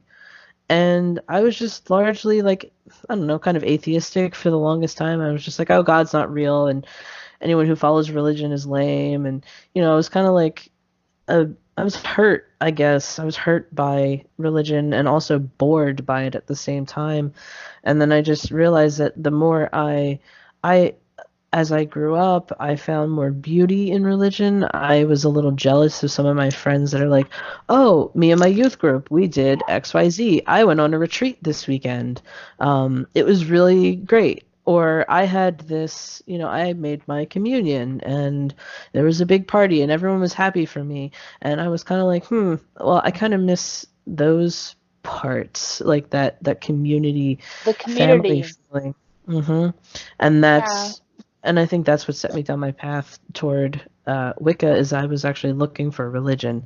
Speaker 1: And I was just largely like, I don't know, kind of atheistic for the longest time. I was just like, oh, God's not real, and anyone who follows religion is lame. And, I was kind of like, uh, I was hurt, I guess. I was hurt by religion and also bored by it at the same time. And then I just realized that the more I as I grew up, I found more beauty in religion. I was a little jealous of some of my friends that are like, oh, me and my youth group, we did XYZ. I went on a retreat this weekend. It was really great. Or I had this, I made my communion and there was a big party and everyone was happy for me. And I was kind of like, well, I kind of miss those parts, like that community,
Speaker 2: The
Speaker 1: family
Speaker 2: community.
Speaker 1: feeling. hmm And
Speaker 2: Yeah.
Speaker 1: I think that's what set me down my path toward Wicca is I was actually looking for religion,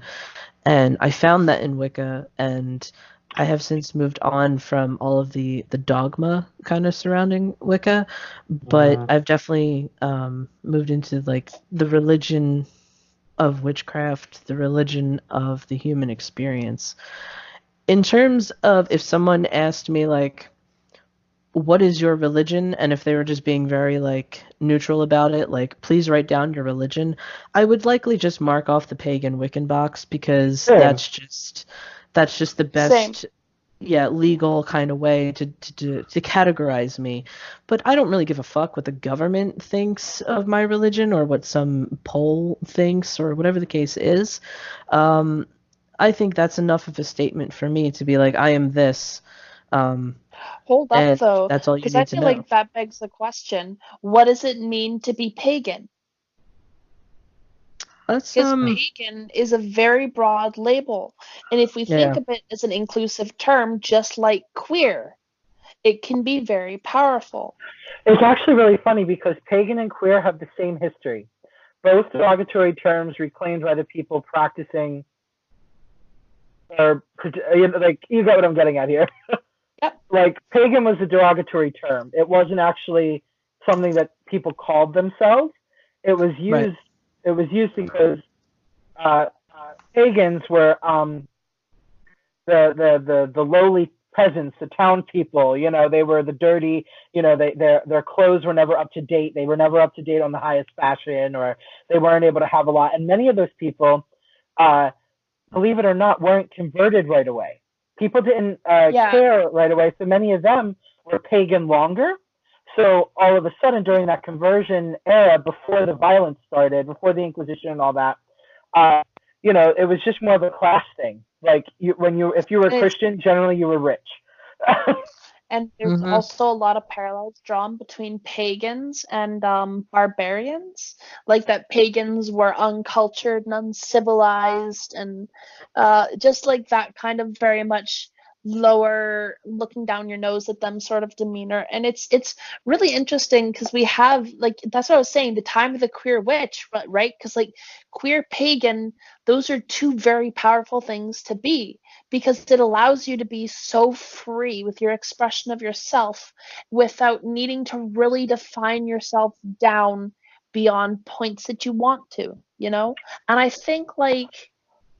Speaker 1: and I found that in Wicca, and I have since moved on from all of the dogma kind of surrounding Wicca, but
Speaker 3: Mhm.
Speaker 1: I've definitely moved into like the religion of witchcraft, the religion of the human experience. In terms of if someone asked me like what is your religion? And if they were just being very like neutral about it, like please write down your religion, I would likely just mark off the pagan Wiccan box because
Speaker 3: Same.
Speaker 1: that's just the
Speaker 2: Same.
Speaker 1: best yeah, legal kind of way to categorize me. But I don't really give a fuck what the government thinks of my religion or what some poll thinks or whatever the case is. Um, I think that's enough of a statement for me to be like, I am this. Um,
Speaker 2: Hold up
Speaker 1: and
Speaker 2: though,
Speaker 1: that's all you
Speaker 2: because I
Speaker 1: need to
Speaker 2: feel
Speaker 1: know.
Speaker 2: like that begs the question, what does it mean to be pagan?
Speaker 1: That's
Speaker 2: Because pagan is a very broad label. And if we think
Speaker 1: yeah.
Speaker 2: of it as an inclusive term, just like queer, it can be very powerful.
Speaker 3: It's actually really funny because pagan and queer have the same history. Both derogatory terms reclaimed by the people practicing, or like you get what I'm getting at here.
Speaker 2: Yep.
Speaker 3: Like pagan was a derogatory term. It wasn't actually something that people called themselves. It was
Speaker 1: Right.
Speaker 3: used. It was used because uh, pagans were the lowly peasants, the town people. They were the dirty. Their clothes were never up to date. They were never up to date on the highest fashion, or they weren't able to have a lot. And many of those people, uh, believe it or not, weren't converted right away. People didn't
Speaker 2: Yeah.
Speaker 3: care right away, so many of them were pagan longer. So all of a sudden, during that conversion era, before the violence started, before the Inquisition and all that, uh, it was just more of a class thing. Like if you were a
Speaker 2: And it's
Speaker 3: Christian, generally you were rich.
Speaker 2: And there's
Speaker 1: Mhm.
Speaker 2: also a lot of parallels drawn between pagans and barbarians, like that pagans were uncultured and uncivilized, and just like that kind of very much lower, looking down your nose at them sort of demeanor. And it's really interesting because we have like that's what I was saying, the time of the queer witch, right? Because like queer pagan, those are two very powerful things to be because it allows you to be so free with your expression of yourself without needing to really define yourself down beyond points that you want to, you know? And I think like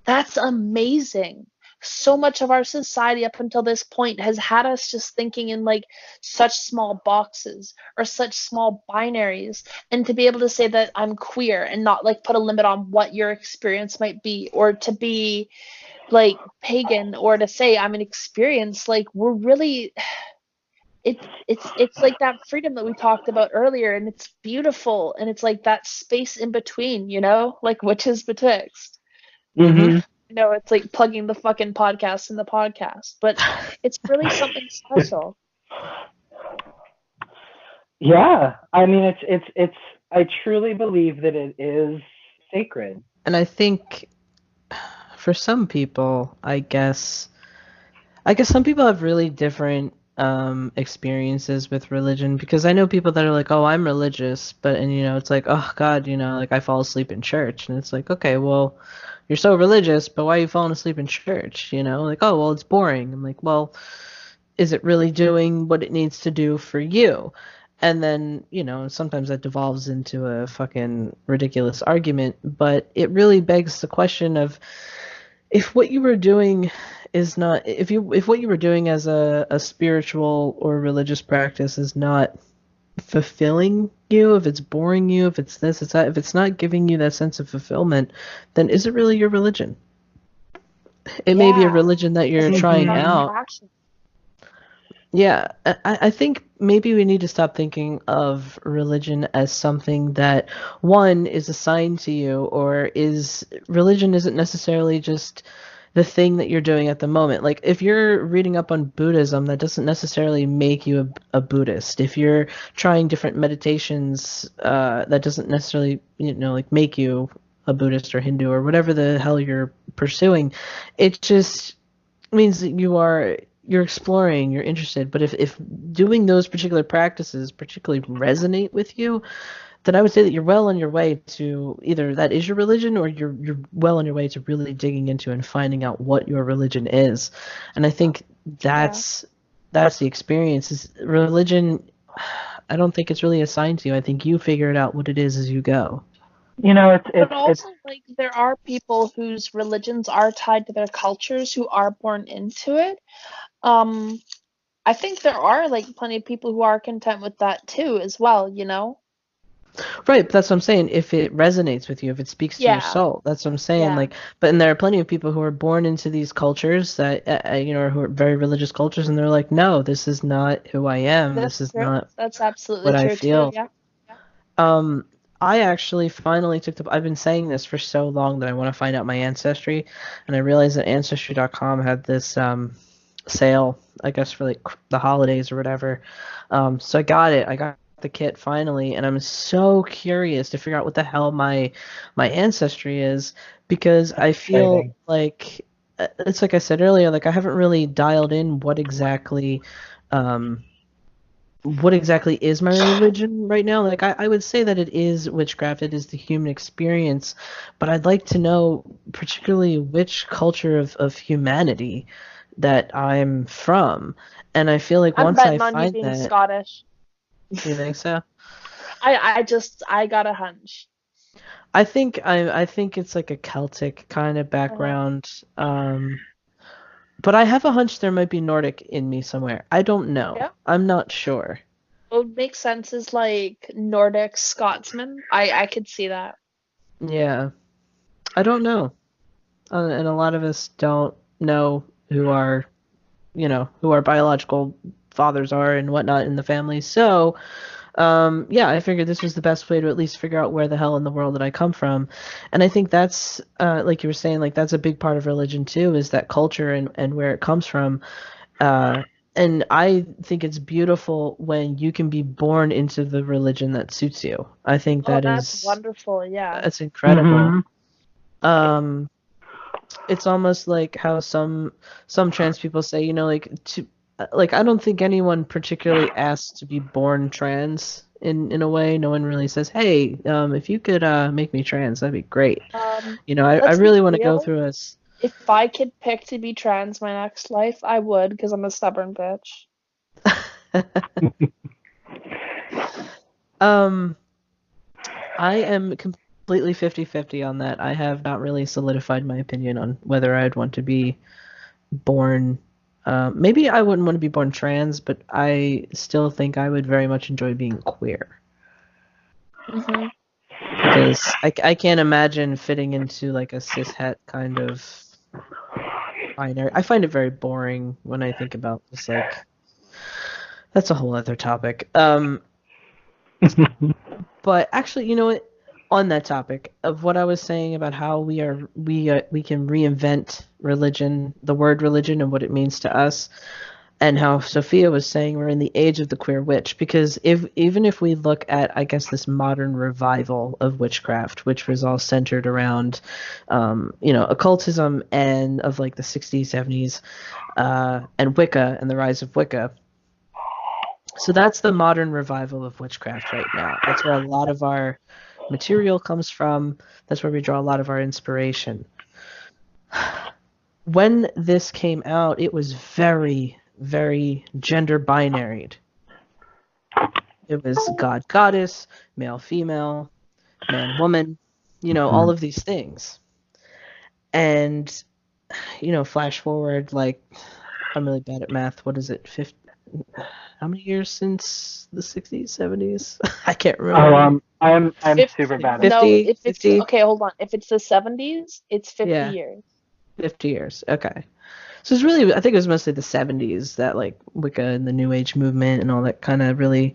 Speaker 2: that's amazing. So much of our society up until this point has had us just thinking in like such small boxes or such small binaries. And to be able to say that I'm queer and not like put a limit on what your experience might be, or to be like pagan, or to say I'm an experience, like we're really it's like that freedom that we talked about earlier, and it's beautiful, and it's like that space in between, like witches betwixt.
Speaker 1: Mhm.
Speaker 3: Mm-hmm.
Speaker 2: It's like plugging the fucking podcast in the podcast, but it's really something special.
Speaker 3: Yeah, I mean, it's. I truly believe that it is sacred.
Speaker 1: And I think for some people, I guess some people have really different experiences with religion, because I know people that are like, "Oh, I'm religious," but and it's like, "Oh God, like I fall asleep in church." And it's like, "Okay, well, you're so religious, but why are you falling asleep in church?" Like, "Oh, well, it's boring." I'm like, "Well, is it really doing what it needs to do for you?" And then, sometimes that devolves into a fucking ridiculous argument, but it really begs the question of, if what you were doing is not, if what you were doing as a spiritual or religious practice is not fulfilling you, if it's boring you, if it's this, it's that, if it's not giving you that sense of fulfillment, then is it really your religion? It may be a
Speaker 2: Yeah.
Speaker 1: religion that you're trying out. Yeah, I think maybe we need to stop thinking of religion as something that, one, is assigned to you, or religion isn't necessarily just the thing that you're doing at the moment. Like, if you're reading up on Buddhism, that doesn't necessarily make you a Buddhist. If you're trying different meditations, that doesn't necessarily, like, make you a Buddhist or Hindu or whatever the hell you're pursuing. It just means that you're exploring, you're interested. But if doing those particular practices particularly resonate with you, then I would say that you're well on your way to, either that is your religion, or you're well on your way to really digging into and finding out what your religion is. And I think that's the experience. Is religion, I don't think it's really assigned to you. I think you figure it out what it is as you go.
Speaker 2: But also, like, there are people whose religions are tied to their cultures who are born into it. I think there are, like, plenty of people who are content with that too, as well.
Speaker 1: Right, but that's what I'm saying. If it resonates with you, if it speaks to your soul, that's what I'm saying.
Speaker 2: Yeah.
Speaker 1: Like, and there are plenty of people who are born into these cultures that, who are very religious cultures, and they're like, "No, this is not who I am. This is not
Speaker 2: That's absolutely
Speaker 1: what I
Speaker 2: true
Speaker 1: feel."
Speaker 2: too. Yeah.
Speaker 1: I actually finally I've been saying this for so long that I want to find out my ancestry, and I realized that Ancestry.com had this sale, I guess, for like the holidays or whatever. So I got it. I got the kit finally, and I'm so curious to figure out what the hell my ancestry is, because I feel like it's like I said earlier, like I haven't really dialed in what exactly is my religion right now. Like I would say that it is witchcraft, it is the human experience, but I'd like to know particularly which culture of humanity that I'm from. And I feel like once I find that,
Speaker 2: Scottish.
Speaker 1: You think so?
Speaker 2: I got a hunch.
Speaker 1: I think it's like a Celtic kind of background. But I have a hunch there might be Nordic in me somewhere. I don't know.
Speaker 2: Yeah.
Speaker 1: I'm not sure.
Speaker 2: What would make sense is like Nordic Scotsman. I could see that.
Speaker 1: Yeah. I don't know. And a lot of us don't know who our biological fathers are and whatnot in the family. So, yeah, I figured this was the best way to at least figure out where the hell in the world that I come from. And I think that's, like you were saying, like that's a big part of religion too, is that culture and where it comes from. And I think it's beautiful when you can be born into the religion that suits you. I think
Speaker 2: that's wonderful. Yeah.
Speaker 1: That's incredible. Mm-hmm. It's almost like how some trans people say, I don't think anyone particularly asks to be born trans in a way. No one really says, "Hey, if you could make me trans, that'd be great." I really want to go through us.
Speaker 2: If I could pick to be trans my next life, I would, because I'm a stubborn bitch.
Speaker 1: I am completely 50-50 on that. I have not really solidified my opinion on whether I'd want to be born. Maybe I wouldn't want to be born trans, but I still think I would very much enjoy being queer.
Speaker 2: Mm-hmm.
Speaker 1: Because I can't imagine fitting into like a cishet kind of binary. I find it very boring when I think about this. Like, that's a whole other topic. But actually, you know what? On that topic of what I was saying about how we can reinvent religion, the word religion, and what it means to us. and how Sophia was saying we're in the age of the queer witch, because even if we look at, I guess, this modern revival of witchcraft, which was all centered around occultism and of like the 60s, 70s, and Wicca and the rise of Wicca. So that's the modern revival of witchcraft right now. That's where a lot of our material comes from. That's where we draw a lot of our inspiration. When this came out, it was very, very gender binaried. It was god, goddess, male, female, man, woman, all of these things. And, flash forward, like, I'm really bad at math. What is it? How many years since the 60s, 70s? I can't remember.
Speaker 3: I'm super bad at
Speaker 1: 50,
Speaker 2: No, if it's
Speaker 1: 50?
Speaker 2: okay, hold on. If it's the 70s, it's 50
Speaker 1: Yeah.
Speaker 2: years.
Speaker 1: 50 years. Okay. So it's really, I think it was mostly the 70s that like Wicca and the New Age movement and all that kind of really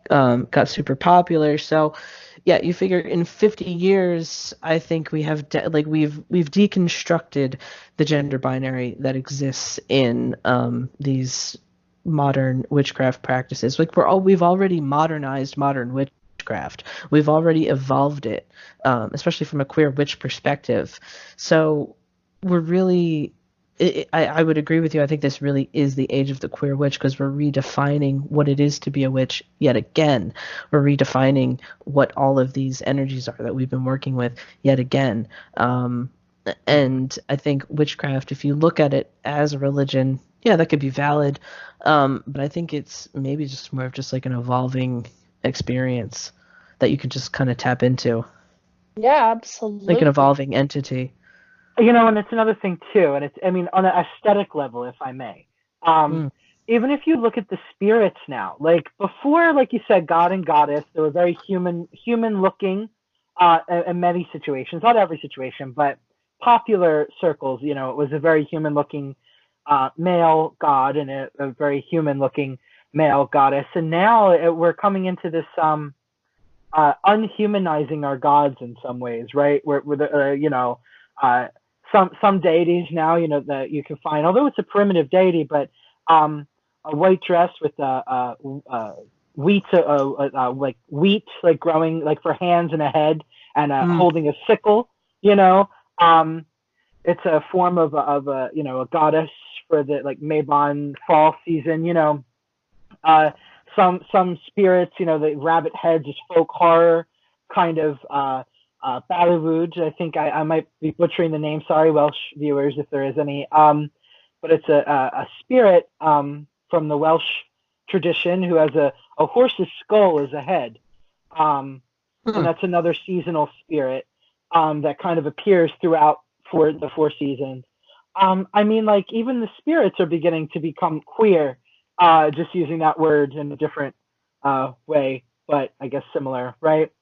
Speaker 1: got super popular. So yeah, you figure in 50 years, I think we have we've deconstructed the gender binary that exists in these modern witchcraft practices. Like we've already modernized modern witchcraft. We've already evolved it, especially from a queer witch perspective. So we're really, I would agree with you. I think this really is the age of the queer witch, because we're redefining what it is to be a witch yet again. We're redefining what all of these energies are that we've been working with yet again. And I think witchcraft, if you look at it as a religion, yeah, that could be valid. But I think it's maybe just more of just like an evolving experience that you could just kind of tap into,
Speaker 2: Yeah, absolutely.
Speaker 1: like an evolving entity.
Speaker 3: And it's another thing too, and on an aesthetic level, if I may, even if you look at the spirits now, like before, like you said, god and goddess, they were very human looking, in many situations, not every situation, but popular circles, it was a very human looking male god and a very human looking male goddess. And now we're coming into this unhumanizing our gods in some ways, right? Some deities now, that you can find, although it's a primitive deity, but a white dress with wheat, like wheat, like growing, like for hands and a head, and holding a sickle. It's a form of a goddess for the like Mabon fall season. Some spirits, the rabbit heads is folk horror kind of. Ballywood, I think I might be butchering the name. Sorry, Welsh viewers, if there is any. But it's a spirit from the Welsh tradition who has a horse's skull as a head. And that's another seasonal spirit that kind of appears throughout for the 4 seasons. Like even the spirits are beginning to become queer, just using that word in a different way, but I guess similar, right?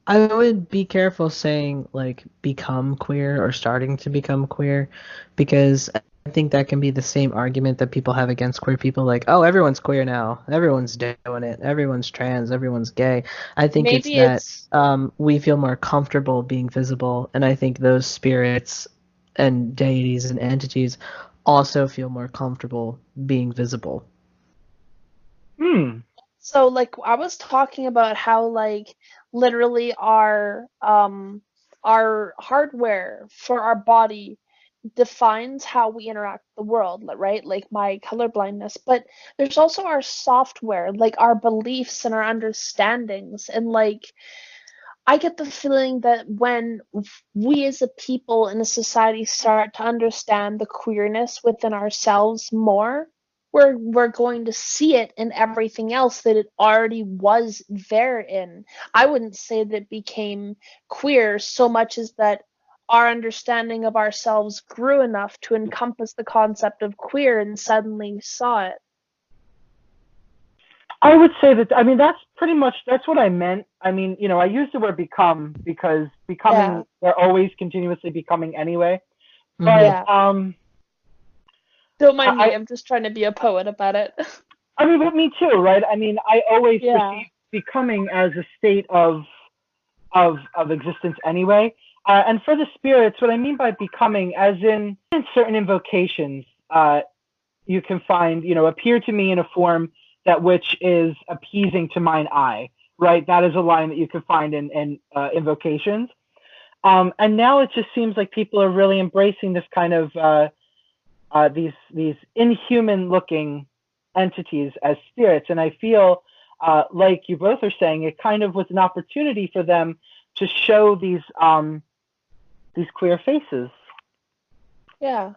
Speaker 1: I would be careful saying like become queer or starting to become queer, because I think that can be the same argument that people have against queer people, like, oh, everyone's queer now, everyone's doing it, everyone's trans, everyone's gay. I think
Speaker 2: Maybe
Speaker 1: it's that we feel more comfortable being visible, and I think those spirits and deities and entities also feel more comfortable being visible.
Speaker 2: So like I was talking about how like literally our hardware for our body defines how we interact with the world, right? Like my colorblindness, but there's also our software, like our beliefs and our understandings. And like I get the feeling that when we as a people in a society start to understand the queerness within ourselves more, we're going to see it in everything else that it already was there in. I wouldn't say that it became queer so much as that our understanding of ourselves grew enough to encompass the concept of queer, and suddenly we saw it.
Speaker 3: I would say that, that's pretty much, that's what I meant. I use the word become because becoming, they're always continuously becoming anyway. But,
Speaker 2: don't mind me, I'm just trying to be a poet about it.
Speaker 3: But me too, right? I always perceive becoming as a state of existence anyway. And for the spirits, what I mean by becoming, as in certain invocations, you can find, appear to me in a form that which is appeasing to mine eye, right? That is a line that you can find in invocations. And now it just seems like people are really embracing this kind of these inhuman looking entities as spirits. And I feel like you both are saying, it kind of was an opportunity for them to show these queer faces.
Speaker 2: Yeah.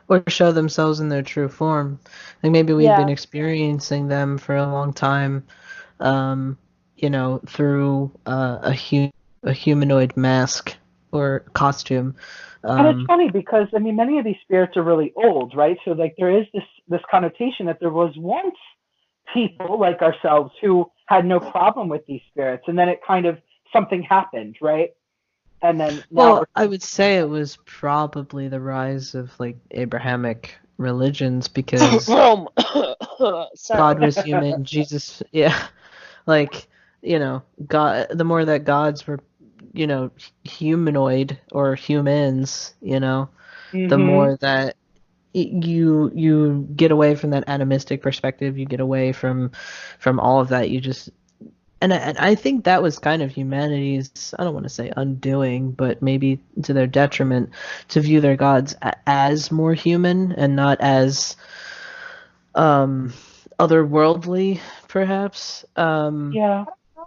Speaker 1: Or show themselves in their true form. Like maybe we've been experiencing them for a long time, through a humanoid mask or costume.
Speaker 3: And it's funny because, I mean, many of these spirits are really old, right? So like there is this connotation that there was once people like ourselves who had no problem with these spirits, and then it kind of, something happened, right? And then now
Speaker 1: I would say it was probably the rise of like Abrahamic religions, because
Speaker 2: God
Speaker 1: was human, Jesus, like, God, the more that gods were, humanoid or humans, the more that you get away from that animistic perspective, you get away from all of that. You just and I think that was kind of humanity's, I don't want to say undoing, but maybe to their detriment, to view their gods as more human and not as otherworldly, perhaps.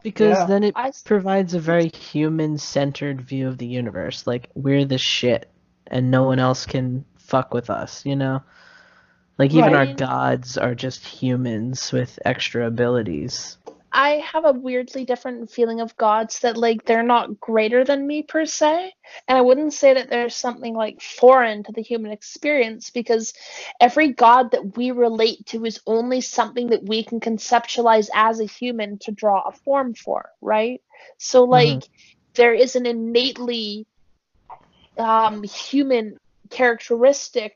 Speaker 1: Because then it provides a very human-centered view of the universe. Like, we're the shit, and no one else can fuck with us, Like, even our gods are just humans with extra abilities.
Speaker 2: I have a weirdly different feeling of gods, that like they're not greater than me per se, and I wouldn't say that there's something like foreign to the human experience, because every god that we relate to is only something that we can conceptualize as a human to draw a form for, right? So like there is an innately human characteristic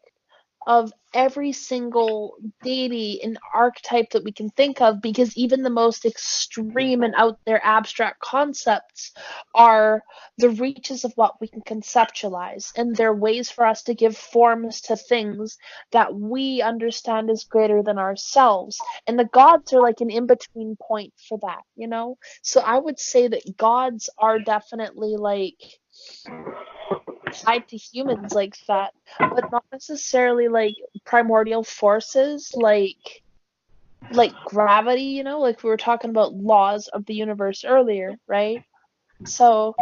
Speaker 2: of every single deity and archetype that we can think of, because even the most extreme and out there abstract concepts are the reaches of what we can conceptualize, and they're ways for us to give forms to things that we understand as greater than ourselves. And the gods are like an in-between point for that, So I would say that gods are definitely like tied to humans like that, but not necessarily like primordial forces like gravity, like we were talking about laws of the universe earlier, right? So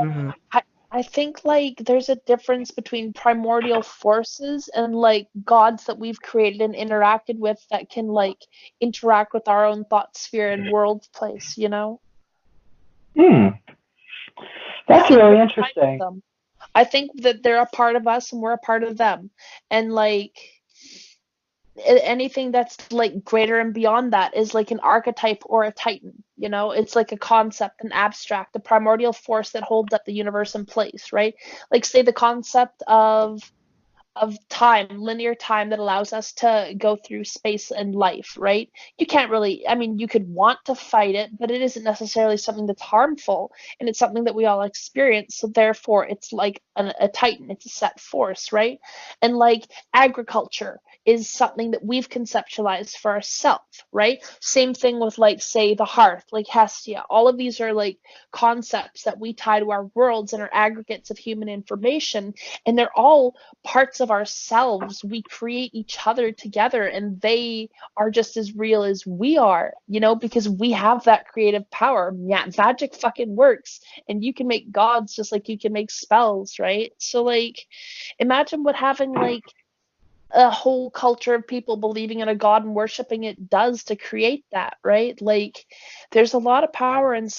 Speaker 2: I think like there's a difference between primordial forces and like gods that we've created and interacted with that can like interact with our own thought sphere and world place,
Speaker 3: That's really interesting.
Speaker 2: I think that they're a part of us and we're a part of them. And like anything that's like greater and beyond that is like an archetype or a titan, It's like a concept, an abstract, the primordial force that holds up the universe in place, right? Like say the concept of time, linear time, that allows us to go through space and life, right? You can't really, I mean, you could want to fight it, but it isn't necessarily something that's harmful, and it's something that we all experience. So therefore, it's like a titan, it's a set force, right? And like agriculture is something that we've conceptualized for ourselves, right? Same thing with like, say, the hearth, like Hestia. All of these are like concepts that we tie to our worlds and are aggregates of human information, and they're all parts of ourselves. We create each other together, and they are just as real as we are, because we have that creative power. Yeah, magic fucking works, and you can make gods just like you can make spells, right? So like imagine what having like a whole culture of people believing in a god and worshiping it does to create that, right? Like there's a lot of power in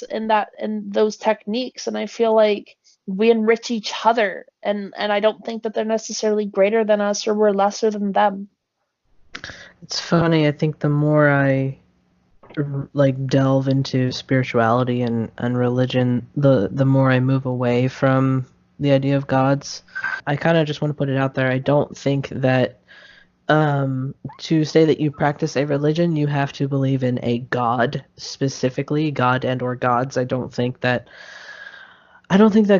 Speaker 2: those techniques, and I feel like we enrich each other, and I don't think that they're necessarily greater than us or we're lesser than them.
Speaker 1: It's funny, I think the more I like delve into spirituality and religion, the more I move away from the idea of gods. I kind of just want to put it out there, I don't think that to say that you practice a religion, you have to believe in a god specifically, god and or gods. I don't think that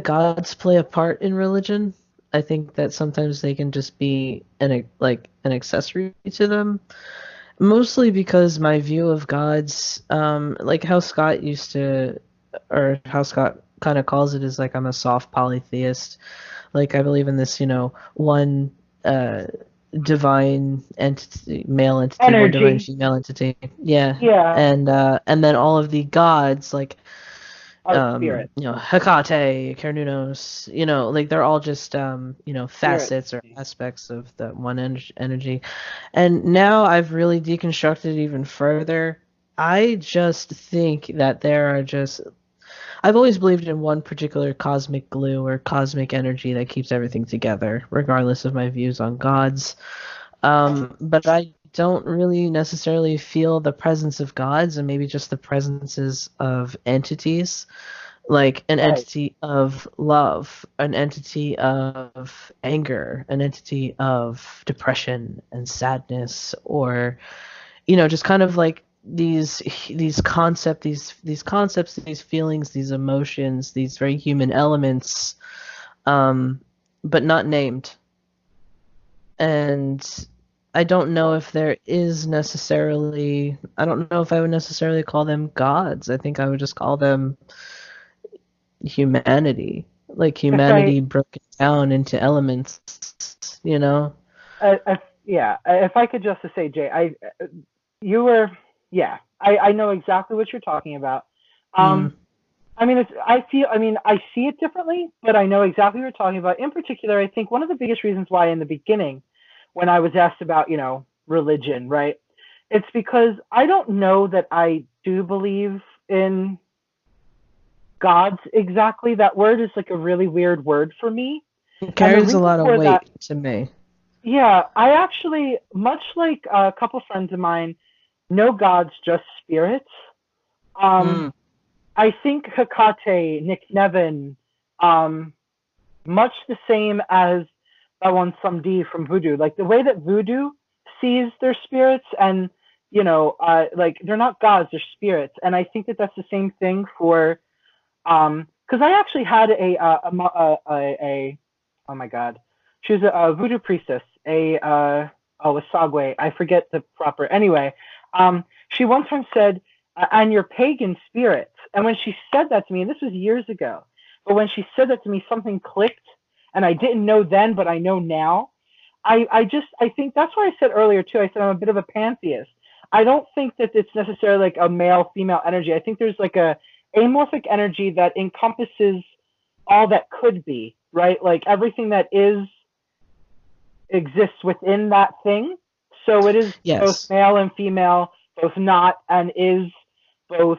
Speaker 1: gods play a part in religion. I think that sometimes they can just be an accessory to them. Mostly because my view of gods, like how Scott used to, or how Scott kind of calls it, is like I'm a soft polytheist. Like I believe in this, one uh, divine entity, male entity, one divine
Speaker 3: Energy.
Speaker 1: female entity. Yeah,
Speaker 3: Yeah.
Speaker 1: and then all of the gods, like
Speaker 3: Are spirits.
Speaker 1: Hecate, Cernunnos, like they're all just
Speaker 3: Spirits.
Speaker 1: facets or aspects of that one energy. And now I've really deconstructed it even further. I just think that there are just I've always believed in one particular cosmic glue or cosmic energy that keeps everything together, regardless of my views on gods. But I don't really necessarily feel the presence of gods, and maybe just the presences of entities, like an
Speaker 3: Right.
Speaker 1: entity of love, an entity of anger, an entity of depression and sadness, or just kind of like these concepts, these feelings, these emotions, these very human elements, but not named. And I don't know if there is necessarily, I don't know if I would necessarily call them gods. I think I would just call them humanity, like
Speaker 3: If I,
Speaker 1: humanity broken down into elements, you know?
Speaker 3: if I could just to say, Jay, you were, yeah, I know exactly what you're talking about.
Speaker 1: Mm.
Speaker 3: I mean, I see it differently, but I know exactly what you're talking about. In particular, I think one of the biggest reasons why in the beginning, when I was asked about, religion, right? It's because I don't know that I do believe in gods exactly. That word is like a really weird word for me.
Speaker 1: It
Speaker 3: And the
Speaker 1: carries a
Speaker 3: reason
Speaker 1: lot of
Speaker 3: for that,
Speaker 1: weight to me.
Speaker 3: yeah, I actually, much like a couple friends of mine, no gods, just spirits. Um,
Speaker 1: Mm.
Speaker 3: I think Hecate, Nick Nevin, um, much the same as that one some D from Voodoo. Like the way that Voodoo sees their spirits, and like they're not gods, they're spirits. And I think that that's the same thing for because I actually had a oh my god, she was a Voodoo priestess, a Sagwe. I forget the proper. Anyway, she one time said, "And your pagan spirits." And when she said that to me, and this was years ago, but when she said that to me, something clicked, and I didn't know then, but I know now. I think that's what I said earlier too. I said I'm a bit of a pantheist. I don't think that it's necessarily like a male female energy. I think there's like a amorphic energy that encompasses all that could be, right? Like everything that is exists within that thing. So it is both
Speaker 1: Yes.
Speaker 3: male and female, both not and is, both,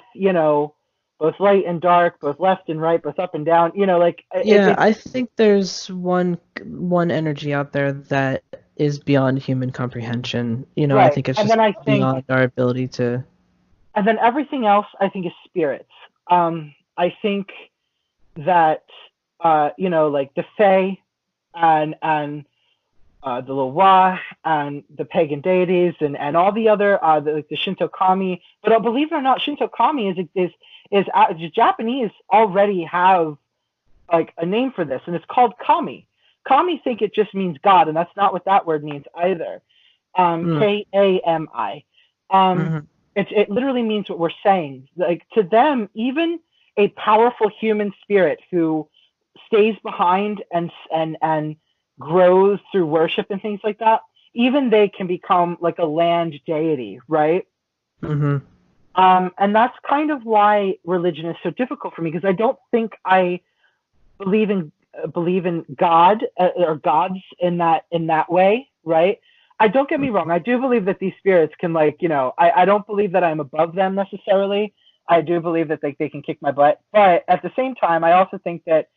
Speaker 3: both light and dark, both left and right, both up and down, like
Speaker 1: Yeah,
Speaker 3: it's
Speaker 1: I think there's one energy out there that is beyond human comprehension. I
Speaker 3: right.
Speaker 1: think it's
Speaker 3: And
Speaker 1: just
Speaker 3: then I think,
Speaker 1: beyond our ability to.
Speaker 3: and then everything else I think is spirits. I think that, like the Fae and the Loa and the pagan deities and all the other like the Shinto kami. But believe it or not, Shinto kami is the Japanese already have like a name for this, and it's called kami. Kami think it just means God, and that's not what that word means either.
Speaker 1: Mm.
Speaker 3: Kami. Um,
Speaker 1: Hmm.
Speaker 3: it literally means what we're saying. Like to them, even a powerful human spirit who stays behind and grows through worship and things like that, even they can become like a land deity, right?
Speaker 1: Hmm.
Speaker 3: And that's kind of why religion is so difficult for me, because I don't think I believe in God or gods in that way, right? I don't get me wrong. I do believe that these spirits can I don't believe that I'm above them necessarily. I do believe that they can kick my butt, but at the same time, I also think that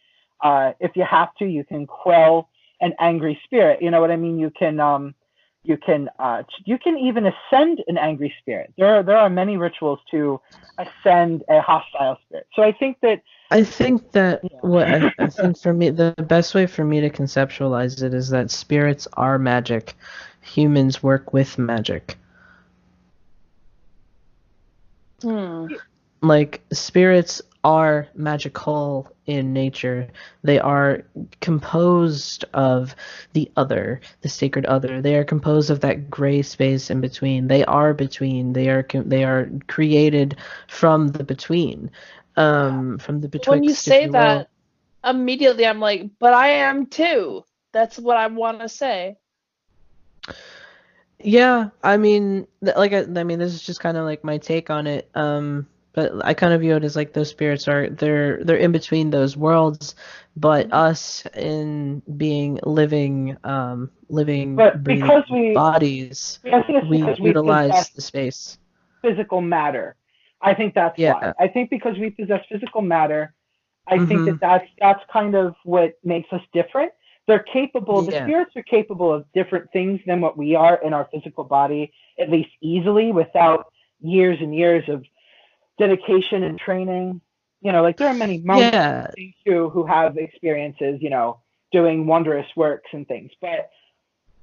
Speaker 3: if you have to, you can quell an angry spirit. You know what I mean? You can even ascend an angry spirit. There are many rituals to ascend a hostile spirit. So I think that
Speaker 1: I think that what
Speaker 3: yeah.
Speaker 1: I think for me, the best way for me to conceptualize it is that spirits are magic. Humans work with magic.
Speaker 2: Hmm.
Speaker 1: Like spirits are magical in nature. They are composed of the other, the sacred other. They are composed of that gray space in between. They are between. They are created from the between, from the
Speaker 2: When you
Speaker 1: betwixt, if
Speaker 2: say
Speaker 1: you will.
Speaker 2: that, immediately I'm like, but I am too. That's what I want to say.
Speaker 1: Yeah, I mean, I mean, this is just kind of like my take on it. But I kind of view it as like those spirits are they're in between those worlds, but us in being living,
Speaker 3: But
Speaker 1: breathing
Speaker 3: because we,
Speaker 1: bodies,
Speaker 3: I think it's
Speaker 1: we
Speaker 3: because we possess
Speaker 1: utilize the space.
Speaker 3: physical matter. I think that's why.
Speaker 1: Yeah.
Speaker 3: I think because we possess physical matter, I think
Speaker 1: Mm-hmm.
Speaker 3: that that's kind of what makes us different. They're capable. The
Speaker 1: Yeah.
Speaker 3: spirits are capable of different things than what we are in our physical body, at least easily, without years and years of dedication and training. You know, like there are many monks
Speaker 1: Yeah.
Speaker 3: who have experiences, doing wondrous works and things. But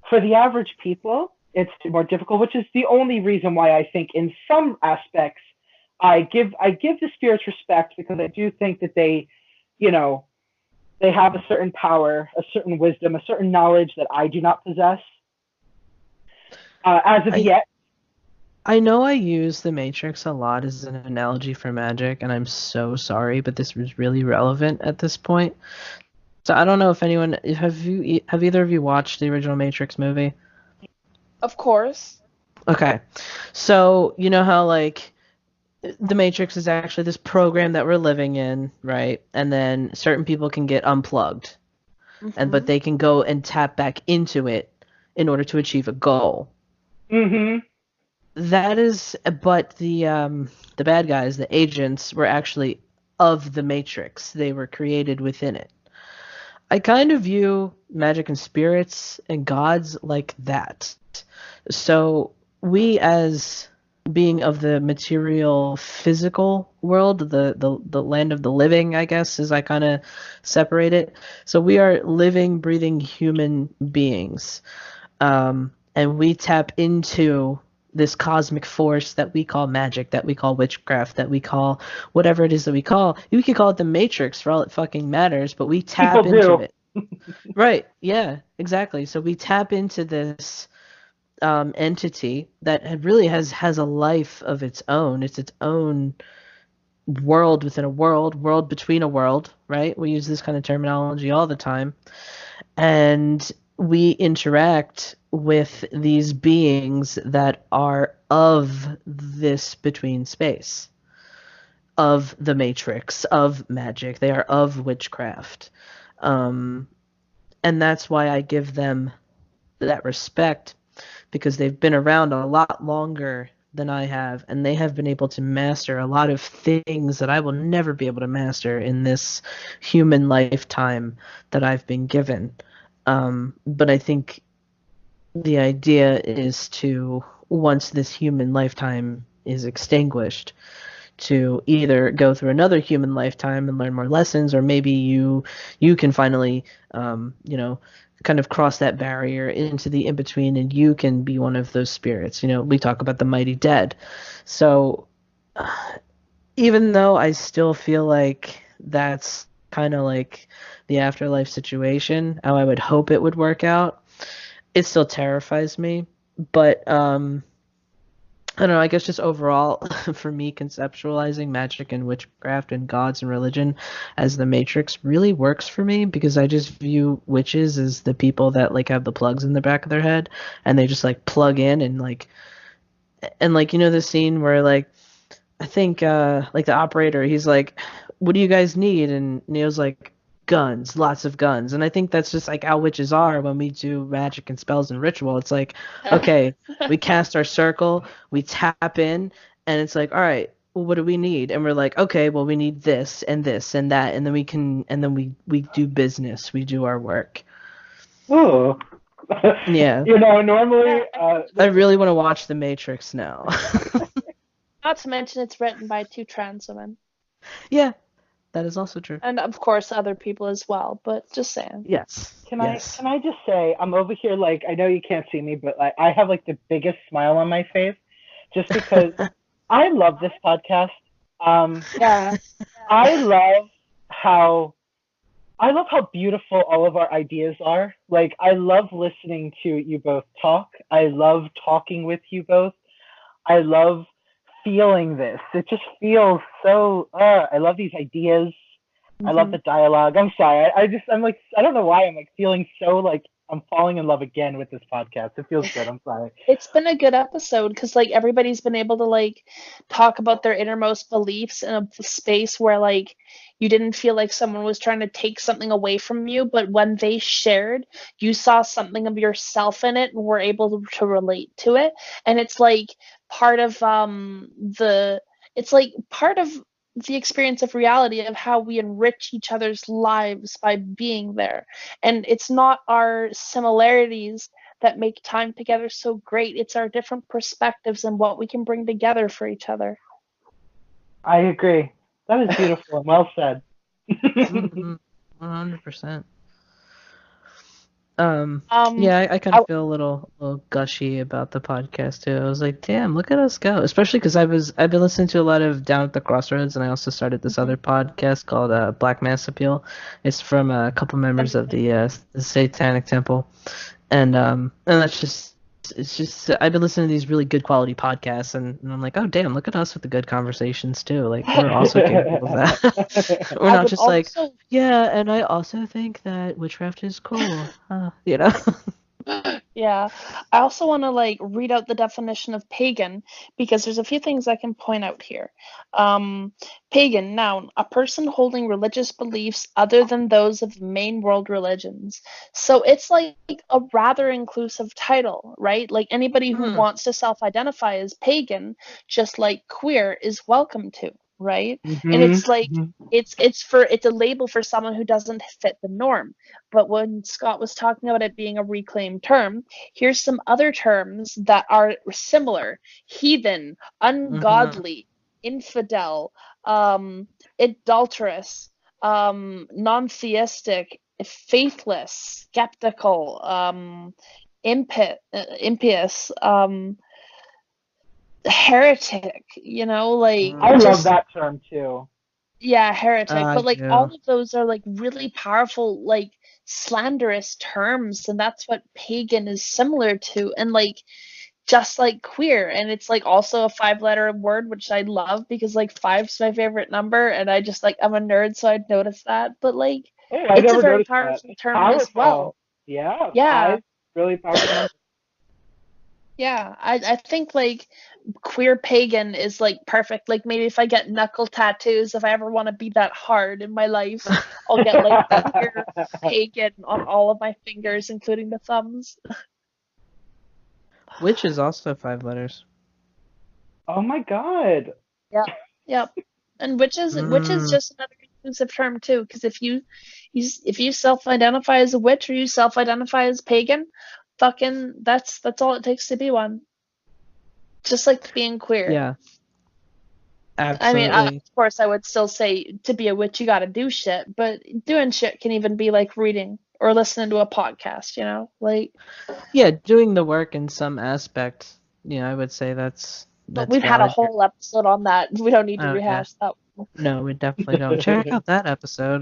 Speaker 3: for the average people, it's more difficult, which is the only reason why I think in some aspects I give the spirits respect, because I do think that you know, they have a certain power, a certain wisdom, a certain knowledge that I do not possess as of
Speaker 1: I
Speaker 3: yet.
Speaker 1: I know I use the Matrix a lot as an analogy for magic, and I'm so sorry, but this was really relevant at this point. So I don't know if anyone have either of you watched the original Matrix movie?
Speaker 2: Of course.
Speaker 1: Okay. So you know how like the Matrix is actually this program that we're living in, right? And then certain people can get unplugged, but
Speaker 2: Mm-hmm.
Speaker 1: they can go and tap back into it in order to achieve a goal.
Speaker 3: Mm-hmm.
Speaker 1: That is, but the bad guys, the agents, were actually of the Matrix. They were created within it. I kind of view magic and spirits and gods like that. So we as being of the material physical world, the land of the living, I guess, as I kind of separate it. So we are living, breathing human beings. And we tap into this cosmic force that we call magic, that we call witchcraft, that we call whatever it is that we call. You could call it the Matrix for all it fucking matters, but we
Speaker 3: People
Speaker 1: tap into
Speaker 3: do.
Speaker 1: it. Right. Yeah, exactly. So we tap into this entity that really has a life of its own. It's its own world within a world, world between a world, right? We use this kind of terminology all the time. And we interact with these beings that are of this between space, of the Matrix, of magic. They are of witchcraft. Um, and that's why I give them that respect, because they've been around a lot longer than I have, and they have been able to master a lot of things that I will never be able to master in this human lifetime that I've been given. But I think the idea is to, once this human lifetime is extinguished, to either go through another human lifetime and learn more lessons, or maybe you can finally, kind of cross that barrier into the in between, and you can be one of those spirits. We talk about the mighty dead. So even though I still feel like that's kind of like the afterlife situation, how I would hope it would work out, it still terrifies me. But I don't know, I guess just overall, for me, conceptualizing magic and witchcraft and gods and religion as the Matrix really works for me, because I just view witches as the people that like have the plugs in the back of their head, and they just like plug in and like the scene where like I think like the operator, he's like, "What do you guys need?" And Neo's like, "Guns, lots of guns." And I think that's just like how witches are when we do magic and spells and ritual. It's like, okay, we cast our circle, we tap in, and it's like, all right, well, what do we need? And we're like, okay, well, we need this and this and that, and then we do business, we do our work.
Speaker 3: Ooh.
Speaker 1: Yeah,
Speaker 3: Normally,
Speaker 1: I really want to watch The Matrix now.
Speaker 2: Not to mention it's written by two trans women.
Speaker 1: Yeah, that is also true.
Speaker 2: And of course other people as well, but just saying.
Speaker 1: Yes,
Speaker 3: can I
Speaker 1: yes.
Speaker 3: can I just say, I'm over here, like, I know you can't see me, but like I have like the biggest smile on my face just because I love this podcast.
Speaker 2: Yeah.
Speaker 3: I love how beautiful all of our ideas are. Like, I love listening to you both talk. I love talking with you both. I love feeling this. It just feels so. I love these ideas. I love the dialogue. I'm sorry. I'm like, I don't know why I'm like feeling so like I'm falling in love again with this podcast. It feels good. I'm sorry.
Speaker 2: It's been a good episode because like everybody's been able to like talk about their innermost beliefs in a space where like you didn't feel like someone was trying to take something away from you, but when they shared, you saw something of yourself in it and were able to relate to it. And it's like part of part of the experience of reality of how we enrich each other's lives by being there. And it's not our similarities that make time together so great. It's our different perspectives and what we can bring together for each other.
Speaker 3: I agree. That is beautiful and well said.
Speaker 1: 100%. Yeah, I kind of feel a little gushy about the podcast too. I was like, damn, look at us go. Especially because I've been listening to a lot of Down at the Crossroads, and I also started this other podcast called Black Mass Appeal. It's from a couple members of the Satanic Temple, and that's just it's just I've been listening to these really good quality podcasts, and I'm like, oh damn, look at us with the good conversations too. Like we're also capable of that. We're not just like, yeah, and I also think that witchcraft is cool. You know.
Speaker 2: Yeah. I also want to like read out the definition of pagan because there's a few things I can point out here. Pagan, noun, a person holding religious beliefs other than those of the main world religions. So it's like a rather inclusive title, right? Like anybody who wants to self-identify as pagan, just like queer, is welcome to, right? And it's like it's a label for someone who doesn't fit the norm. But when Scott was talking about it being a reclaimed term, here's some other terms that are similar: heathen, ungodly, infidel, adulterous, non-theistic, faithless, skeptical, impious, heretic. You know, like
Speaker 3: I love that term too.
Speaker 2: Yeah, heretic. But like all of those are like really powerful, like slanderous terms, and that's what pagan is similar to, and like just like queer. And it's like also a 5-letter word, which I love because like 5's my favorite number, and I just like I'm a nerd, so I'd notice that. But like it's a very powerful term as well.
Speaker 3: Yeah. 5, really powerful number.
Speaker 2: Yeah, I think like queer pagan is like perfect. Like maybe if I get knuckle tattoos, if I ever want to be that hard in my life, I'll get like queer pagan on all of my fingers, including the thumbs.
Speaker 1: Witch is also 5 letters.
Speaker 3: Oh my god.
Speaker 2: Yep. And which is just another inclusive term too, because if you self-identify as a witch or you self-identify as pagan, fucking that's all it takes to be one. Just like being queer.
Speaker 1: Yeah. Absolutely.
Speaker 2: I mean, of course, I would still say to be a witch, you gotta do shit, but doing shit can even be like reading or listening to a podcast, you know? Like,
Speaker 1: yeah, doing the work in some aspect, I would say that's
Speaker 2: we've had a whole episode on that. We don't need to rehash that one.
Speaker 1: No, we definitely don't. Check out that episode.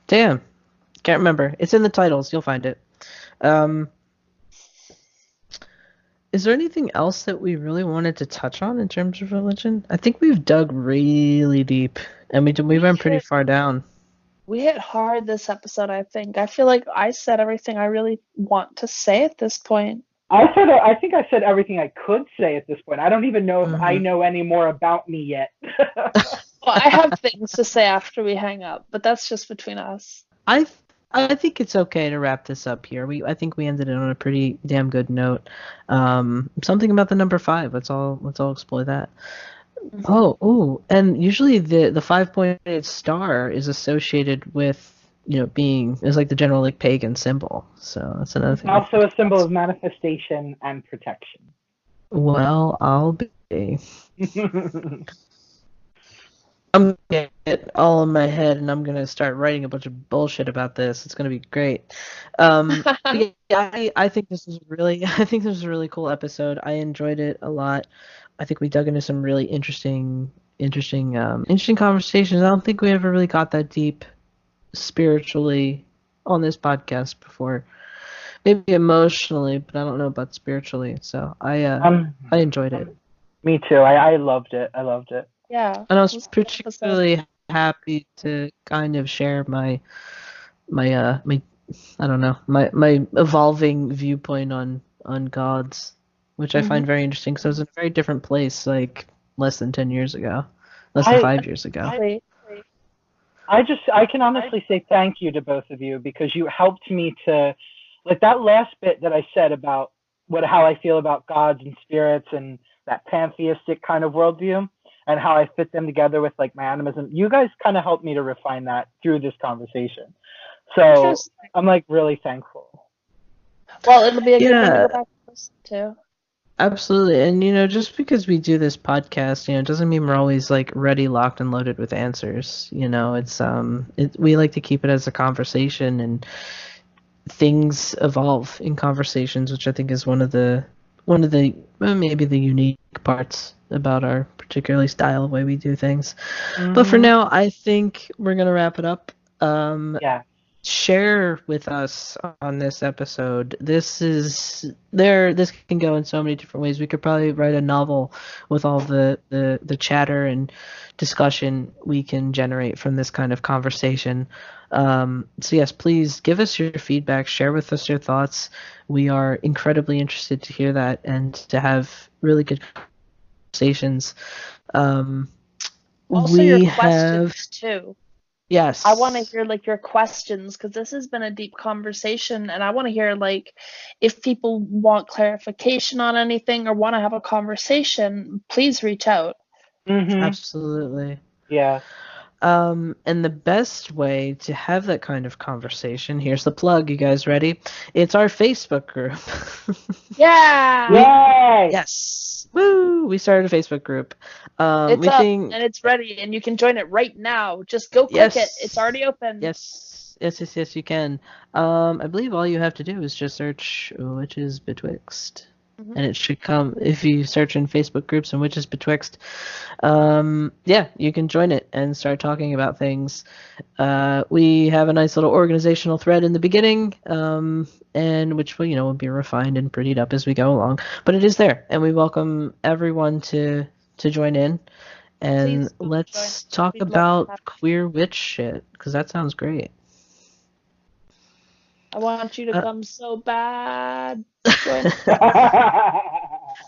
Speaker 1: Damn. Can't remember. It's in the titles. You'll find it. Is there anything else that we really wanted to touch on in terms of religion? I think we've dug really deep, and we went pretty far down.
Speaker 2: We hit hard this episode, I think. I feel like I said everything I really want to say at this point.
Speaker 3: I think I said everything I could say at this point. I don't even know if I know any more about me yet.
Speaker 2: Well, I have things to say after we hang up, but that's just between us.
Speaker 1: I think it's okay to wrap this up here. I think we ended it on a pretty damn good note. Something about the number 5. Let's all explore that. And usually the 5-pointed star is associated with being is like the general like pagan symbol. So that's another thing.
Speaker 3: Also a symbol of manifestation and protection.
Speaker 1: Well, I'll be. I'm gonna get all in my head, and I'm gonna start writing a bunch of bullshit about this. It's gonna be great. But yeah, I think this is really, I think this was a really cool episode. I enjoyed it a lot. I think we dug into some really interesting conversations. I don't think we ever really got that deep spiritually on this podcast before. Maybe emotionally, but I don't know about spiritually. So I enjoyed it.
Speaker 3: Me too. I loved it. I loved it.
Speaker 2: Yeah.
Speaker 1: And I was
Speaker 2: it was a good episode.
Speaker 1: particularly happy to kind of share my I don't know, my evolving viewpoint on gods, which I find very interesting because I was in a very different place like less than 10 years ago, less than 5 years ago.
Speaker 3: I can honestly say thank you to both of you, because you helped me to, like, that last bit that I said about how I feel about gods and spirits and that pantheistic kind of worldview and how I fit them together with like my animism. You guys kind of helped me to refine that through this conversation. So I'm like really thankful.
Speaker 2: Well, it'll be a good one to go back and listen to.
Speaker 1: Absolutely. And just because we do this podcast, it doesn't mean we're always like ready, locked, and loaded with answers. It's we like to keep it as a conversation, and things evolve in conversations, which I think is one of the maybe the unique parts about our particularly style way we do things. But for now, I think we're gonna wrap it up. Share with us on this episode. This can go in so many different ways. We could probably write a novel with all the chatter and discussion we can generate from this kind of conversation. So yes, please give us your feedback, share with us your thoughts. We are incredibly interested to hear that and to have really good conversations.
Speaker 2: Also your questions too.
Speaker 1: Yes.
Speaker 2: I want to hear like your questions, because this has been a deep conversation, and I want to hear like if people want clarification on anything or want to have a conversation, please reach out.
Speaker 1: Absolutely.
Speaker 3: Yeah.
Speaker 1: And the best way to have that kind of conversation, here's the plug, you guys ready? It's our Facebook group.
Speaker 2: Yeah!
Speaker 3: Yay!
Speaker 1: Yes! Woo! We started a Facebook group.
Speaker 2: It's up, and it's ready, and you can join it right now. Just go click it. It's already open.
Speaker 1: Yes, you can. I believe all you have to do is just search Witches Betwixt. And it should come if you search in Facebook groups and Witches Betwixt. You can join it and start talking about things. We have a nice little organizational thread in the beginning, and which will be refined and prettied up as we go along. But it is there, and we welcome everyone to join in. And let's talk about queer witch shit, because that sounds great.
Speaker 2: I want you to come so bad.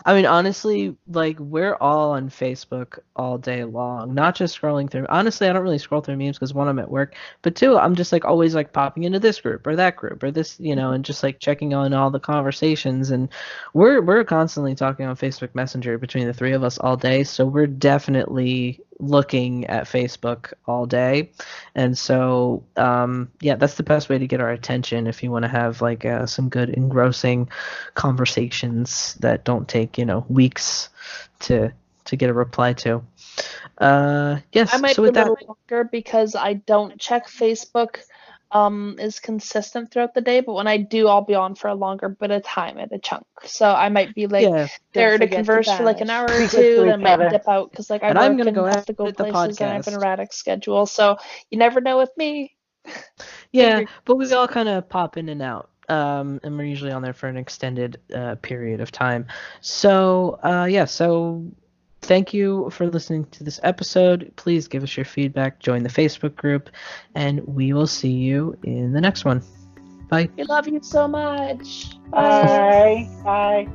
Speaker 1: I mean, honestly, like, we're all on Facebook all day long, not just scrolling through. Honestly, I don't really scroll through memes because, one, I'm at work, but two, I'm just like always like popping into this group or that group or this, and just like checking on all the conversations. And we're constantly talking on Facebook Messenger between the three of us all day, so we're definitely looking at Facebook all day. And so that's the best way to get our attention if you want to have like some good engrossing conversations that don't take weeks to get a reply to. Yes,
Speaker 2: I might
Speaker 1: so
Speaker 2: be a
Speaker 1: with that,
Speaker 2: little longer because I don't check Facebook is consistent throughout the day, but when I do, I'll be on for a longer bit of time at a chunk. So I might be like there to converse for like an hour or two, then might dip out because like I work
Speaker 1: I'm gonna
Speaker 2: and
Speaker 1: go
Speaker 2: have to go
Speaker 1: edit the
Speaker 2: places and I have an
Speaker 1: podcast.
Speaker 2: erratic schedule. So you never know with me.
Speaker 1: Yeah, but we all kind of pop in and out. And we're usually on there for an extended period of time. So so thank you for listening to this episode. Please give us your feedback, join the Facebook group, and we will see you in the next one. Bye.
Speaker 2: We love you so much.
Speaker 3: Bye. Bye.